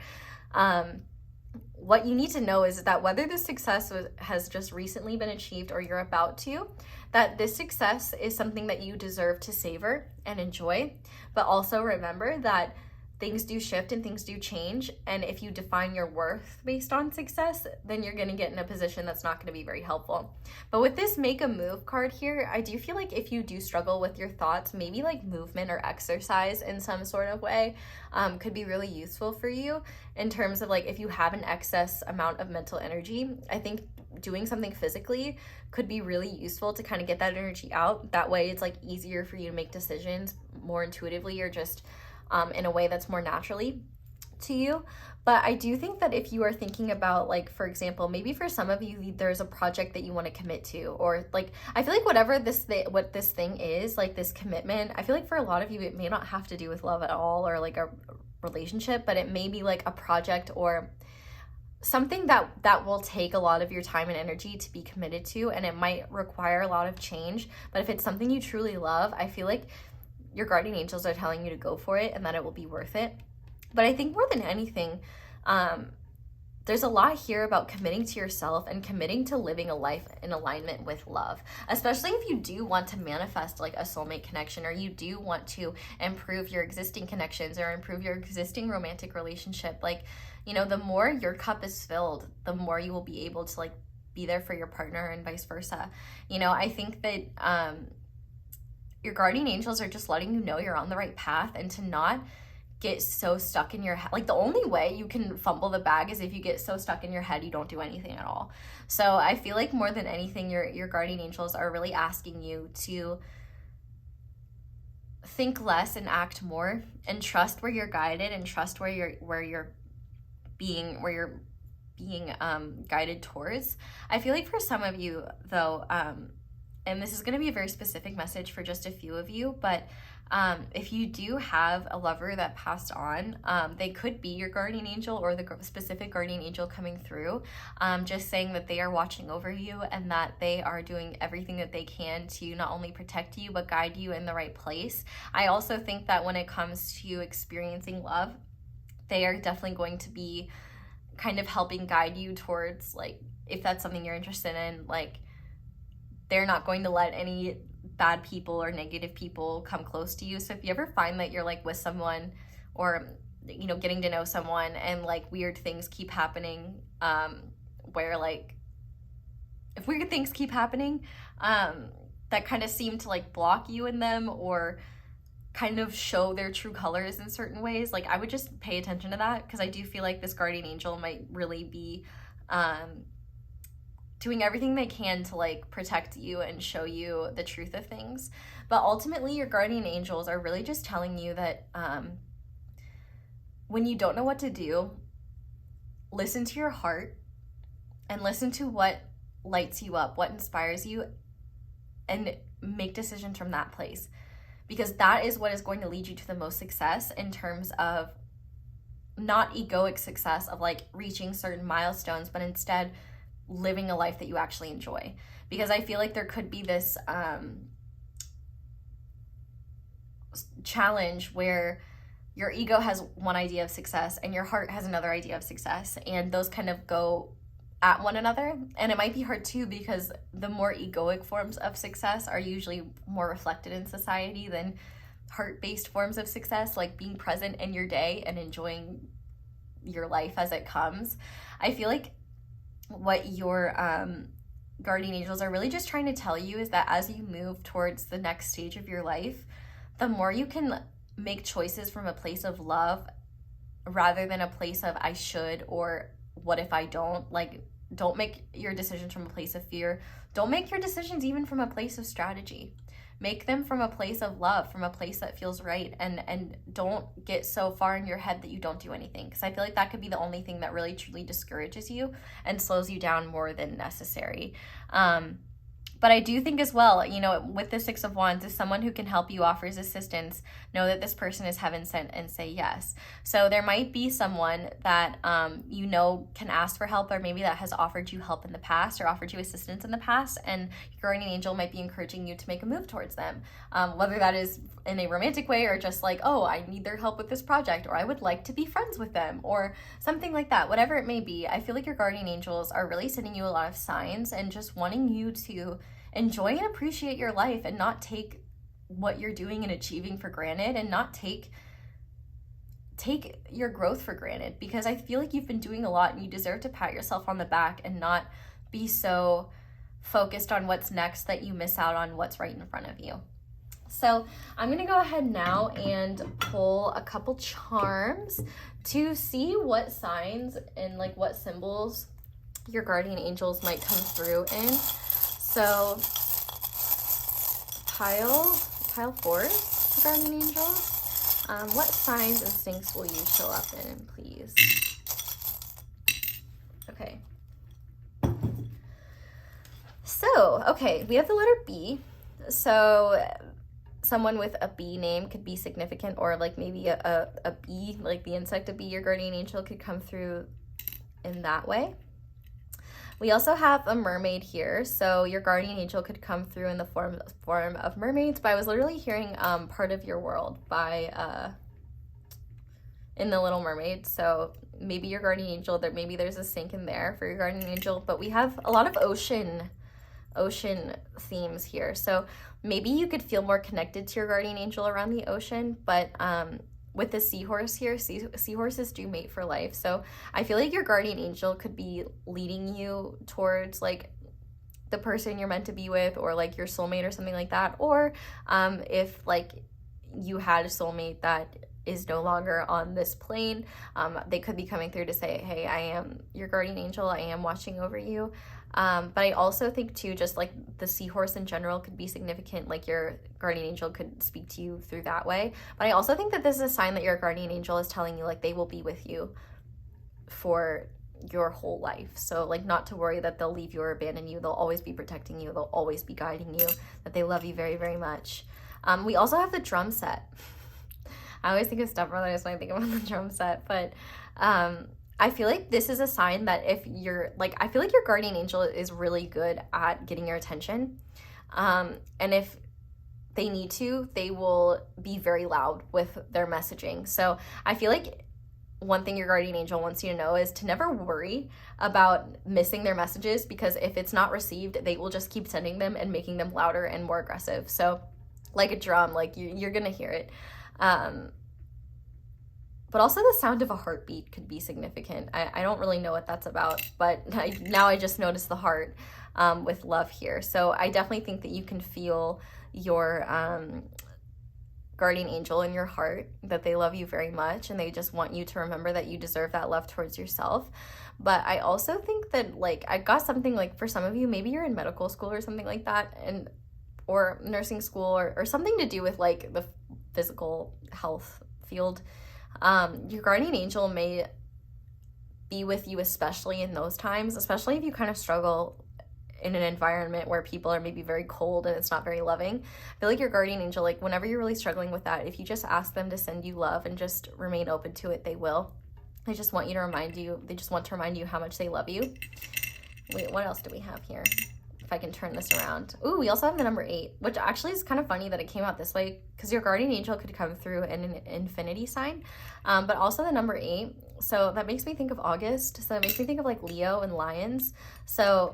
What you need to know is that whether this success has just recently been achieved or you're about to, that this success is something that you deserve to savor and enjoy. But also remember that things do shift and things do change. And if you define your worth based on success, then you're going to get in a position that's not going to be very helpful. But with this make a move card here, I do feel like if you do struggle with your thoughts, maybe like movement or exercise in some sort of way could be really useful for you in terms of like if you have an excess amount of mental energy. I think doing something physically could be really useful to kind of get that energy out. That way it's like easier for you to make decisions more intuitively or just in a way that's more naturally to you. But I do think that if you are thinking about, like, for example, maybe for some of you, there's a project that you want to commit to, or like, I feel like whatever what this thing is, like this commitment, I feel like for a lot of you, it may not have to do with love at all or like a relationship, but it may be like a project or something that will take a lot of your time and energy to be committed to, and it might require a lot of change. But if it's something you truly love, I feel like your guardian angels are telling you to go for it and that it will be worth it. But I think more than anything, there's a lot here about committing to yourself and committing to living a life in alignment with love, especially if you do want to manifest like a soulmate connection, or you do want to improve your existing connections or improve your existing romantic relationship. Like, you know, the more your cup is filled, the more you will be able to like be there for your partner and vice versa. You know, I think that your guardian angels are just letting you know you're on the right path and to not get so stuck in your head. Like, the only way you can fumble the bag is if you get so stuck in your head you don't do anything at all. So I feel like more than anything, your guardian angels are really asking you to think less and act more, and trust where you're guided, and trust where you're being guided towards. I feel like for some of you though, and this is going to be a very specific message for just a few of you, but if you do have a lover that passed on, they could be your guardian angel or the specific guardian angel coming through, just saying that they are watching over you and that they are doing everything that they can to not only protect you, but guide you in the right place. I also think that when it comes to experiencing love, they are definitely going to be kind of helping guide you towards, like, if that's something you're interested in, like, they're not going to let any bad people or negative people come close to you. So if you ever find that you're like with someone or, you know, getting to know someone and like weird things keep happening, where like, if weird things keep happening, that kind of seem to like block you in them or kind of show their true colors in certain ways, like I would just pay attention to that, because I do feel like this guardian angel might really be, doing everything they can to like protect you and show you the truth of things. But ultimately, your guardian angels are really just telling you that when you don't know what to do, listen to your heart and listen to what lights you up, what inspires you, and make decisions from that place, because that is what is going to lead you to the most success in terms of not egoic success of like reaching certain milestones, but instead living a life that you actually enjoy. Because I feel like there could be this challenge where your ego has one idea of success and your heart has another idea of success, and those kind of go at one another. And it might be hard too, because the more egoic forms of success are usually more reflected in society than heart-based forms of success, like being present in your day and enjoying your life as it comes. I feel like what your guardian angels are really just trying to tell you is that as you move towards the next stage of your life, the more you can make choices from a place of love rather than a place of I should or what if I don't. Like, don't make your decisions from a place of fear. Don't make your decisions even from a place of strategy. Make them from a place of love, from a place that feels right, and don't get so far in your head that you don't do anything, because I feel like that could be the only thing that really truly discourages you and slows you down more than necessary. But I do think as well, you know, with the Six of Wands, if someone who can help you offers assistance, know that this person is heaven sent and say yes. So there might be someone that you know can ask for help, or maybe that has offered you help in the past or offered you assistance in the past, and your guardian angel might be encouraging you to make a move towards them. Whether that is in a romantic way or just like, oh, I need their help with this project, or I would like to be friends with them, or something like that. Whatever it may be, I feel like your guardian angels are really sending you a lot of signs and just wanting you to enjoy and appreciate your life and not take what you're doing and achieving for granted, and not take your growth for granted, because I feel like you've been doing a lot and you deserve to pat yourself on the back and not be so focused on what's next that you miss out on what's right in front of you. So I'm going to go ahead now and pull a couple charms to see what signs and like what symbols your guardian angels might come through in. So pile 4, guardian angels. What signs and sinks will you show up in, please? Okay. So, okay, we have the letter B. So someone with a bee name could be significant, or like maybe a bee, like the insect of bee, your guardian angel could come through in that way. We also have a mermaid here, so your guardian angel could come through in the form of mermaids, but I was literally hearing Part of Your World by in The Little Mermaid, so maybe your guardian angel, maybe there's a sink in there for your guardian angel, but we have a lot of ocean themes here, so maybe you could feel more connected to your guardian angel around the ocean, but with the seahorse here, seahorses do mate for life, so I feel like your guardian angel could be leading you towards like the person you're meant to be with, or like your soulmate or something like that, or if like you had a soulmate that is no longer on this plane, they could be coming through to say, hey, I am your guardian angel, I am watching over you. But I also think too, just like the seahorse in general could be significant, like your guardian angel could speak to you through that way. But I also think that this is a sign that your guardian angel is telling you like they will be with you for your whole life. So like not to worry that they'll leave you or abandon you. They'll always be protecting you. They'll always be guiding you, that they love you very, very much. We also have the drum set. I always think of stepbrothers when I think about the drum set, but I feel like this is a sign that if you're like, I feel like your guardian angel is really good at getting your attention. And if they need to, they will be very loud with their messaging. So I feel like one thing your guardian angel wants you to know is to never worry about missing their messages, because if it's not received, they will just keep sending them and making them louder and more aggressive. So like a drum, like you're going to hear it. But also the sound of a heartbeat could be significant. I don't really know what that's about, but now I just noticed the heart with love here. So I definitely think that you can feel your guardian angel in your heart, that they love you very much and they just want you to remember that you deserve that love towards yourself. But I also think that like I got something like for some of you, maybe you're in medical school or something like that, and or nursing school or something to do with like the physical health field. Your guardian angel may be with you, especially in those times, especially if you kind of struggle in an environment where people are maybe very cold and it's not very loving. I feel like your guardian angel, like whenever you're really struggling with that, if you just ask them to send you love and just remain open to it, they will. They just want to remind you how much they love you. Wait, what else do we have here? If I can turn this around. Ooh, we also have the number 8, which actually is kind of funny that it came out this way, because your guardian angel could come through in an infinity sign, but also the number 8. So that makes me think of August. So that makes me think of like Leo and lions. So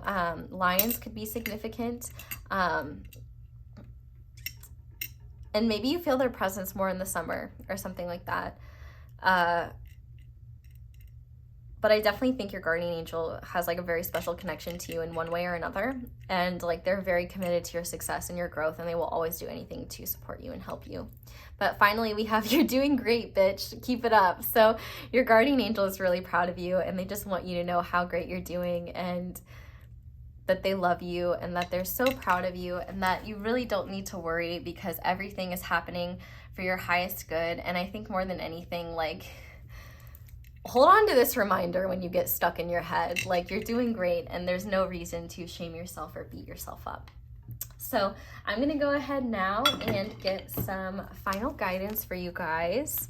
lions could be significant. And maybe you feel their presence more in the summer or something like that. But I definitely think your guardian angel has like a very special connection to you in one way or another. And like they're very committed to your success and your growth, and they will always do anything to support you and help you. But finally, we have you're doing great, bitch. Keep it up. So your guardian angel is really proud of you, and they just want you to know how great you're doing and that they love you and that they're so proud of you and that you really don't need to worry, because everything is happening for your highest good. And I think more than anything, like, hold on to this reminder when you get stuck in your head. Like, you're doing great and there's no reason to shame yourself or beat yourself up. So I'm going to go ahead now and get some final guidance for you guys.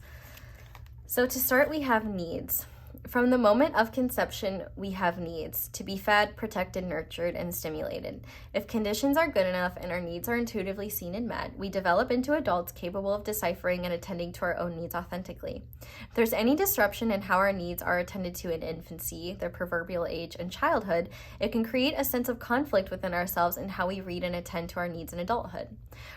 So to start, we have needs. From the moment of conception, we have needs to be fed, protected, nurtured, and stimulated. If conditions are good enough and our needs are intuitively seen and met, we develop into adults capable of deciphering and attending to our own needs authentically. If there's any disruption in how our needs are attended to in infancy, the proverbial age, and childhood, it can create a sense of conflict within ourselves in how we read and attend to our needs in adulthood.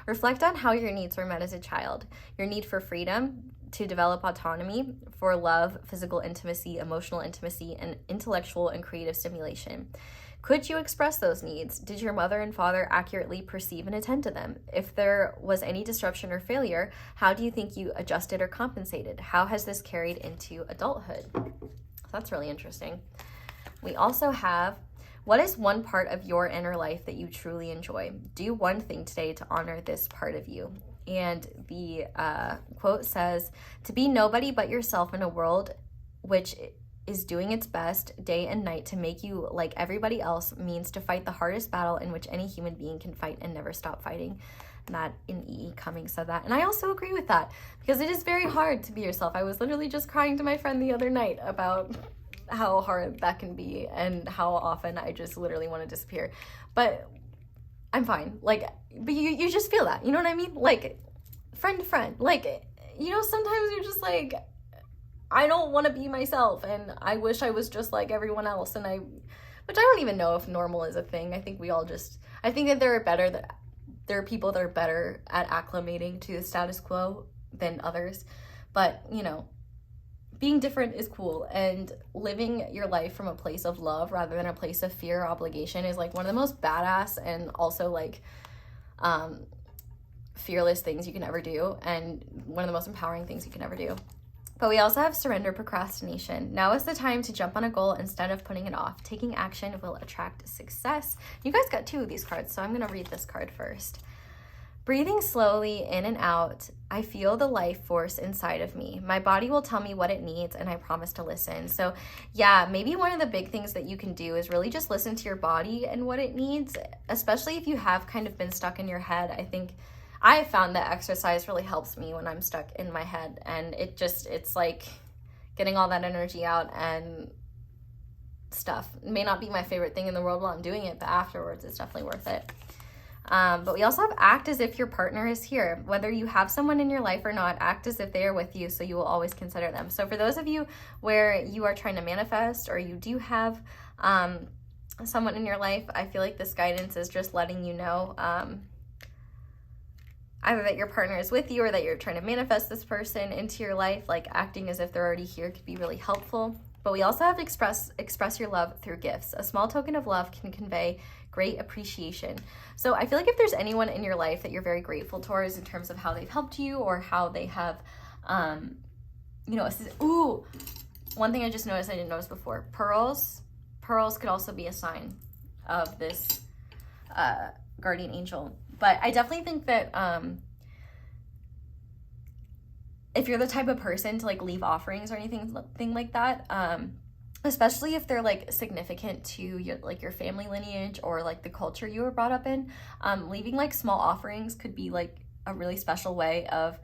Reflect on how your needs were met as a child. Your need for freedom, to develop autonomy, for love, physical intimacy, emotional intimacy, and intellectual and creative stimulation. Could you express those needs? Did your mother and father accurately perceive and attend to them? If there was any disruption or failure, how do you think you adjusted or compensated? How has this carried into adulthood? So that's really interesting. We also have, what is one part of your inner life that you truly enjoy? Do one thing today to honor this part of you. And the quote says, to be nobody but yourself in a world which is doing its best day and night to make you like everybody else means to fight the hardest battle in which any human being can fight and never stop fighting. And that in E. Cummings said that. And I also agree with that because it is very hard to be yourself. I was literally just crying to my friend the other night about how hard that can be and how often I just literally want to disappear. But I'm fine. Like, but you just feel that, you know what I mean? Like, friend to friend. Like, you know, sometimes you're just like, I don't want to be myself, and I wish I was just like everyone else, which I don't even know if normal is a thing. I think we all I think that there are people that are better at acclimating to the status quo than others, but, you know, being different is cool, and living your life from a place of love rather than a place of fear or obligation is like one of the most badass and also like fearless things you can ever do, and one of the most empowering things you can ever do. But we also have surrender procrastination. Now is the time to jump on a goal instead of putting it off. Taking action will attract success. You guys got 2 of these cards, so I'm going to read this card first. Breathing slowly in and out, I feel the life force inside of me. My body will tell me what it needs, and I promise to listen. So yeah, maybe one of the big things that you can do is really just listen to your body and what it needs, especially if you have kind of been stuck in your head. I think I have found that exercise really helps me when I'm stuck in my head, and it's like getting all that energy out and stuff. It may not be my favorite thing in the world while I'm doing it, but afterwards it's definitely worth it. But we also have act as if your partner is here. Whether you have someone in your life or not, act as if they are with you, so you will always consider them. So for those of you where you are trying to manifest, or you do have someone in your life, I feel like this guidance is just letting you know either that your partner is with you or that you're trying to manifest this person into your life. Like, acting as if they're already here could be really helpful. But we also have express your love through gifts. A small token of love can convey great appreciation. So I feel like if there's anyone in your life that you're very grateful towards in terms of how they've helped you or how they have, one thing I just noticed I didn't notice before. Pearls could also be a sign of this guardian angel. But I definitely think that if you're the type of person to like leave offerings or anything like that, especially if they're like significant to your family lineage or like the culture you were brought up in, leaving like small offerings could be like a really special way of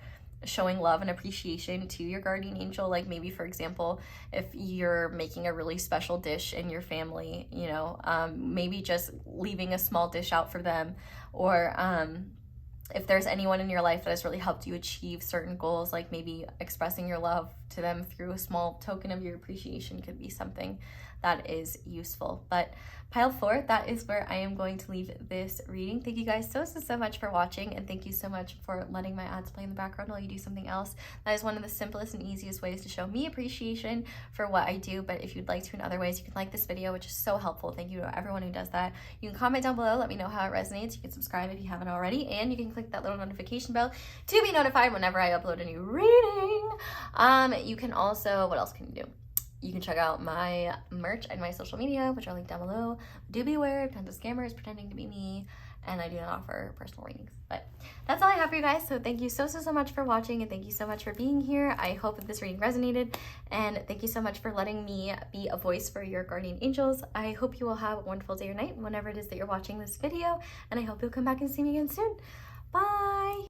showing love and appreciation to your guardian angel. Like, maybe, for example, if you're making a really special dish in your family, you know, maybe just leaving a small dish out for them, or if there's anyone in your life that has really helped you achieve certain goals, like maybe expressing your love to them through a small token of your appreciation could be something that is useful. But pile 4, that is where I am going to leave this reading. Thank you guys so much for watching, and thank you so much for letting my ads play in the background while you do something else. That is one of the simplest and easiest ways to show me appreciation for what I do. But if you'd like to in other ways, you can like this video, which is so helpful. Thank you to everyone who does that. You can comment down below, let me know how it resonates. You can subscribe if you haven't already, and you can click that little notification bell to be notified whenever I upload a new reading. You can also, what else can you do? You can check out my merch and my social media, which are linked down below. Do beware of tons of scammers pretending to be me. and I do not offer personal readings. But that's all I have for you guys. So thank you so much for watching, and thank you so much for being here. I hope that this reading resonated, and thank you so much for letting me be a voice for your guardian angels. I hope you will have a wonderful day or night whenever it is that you're watching this video, and I hope you'll come back and see me again soon. Bye!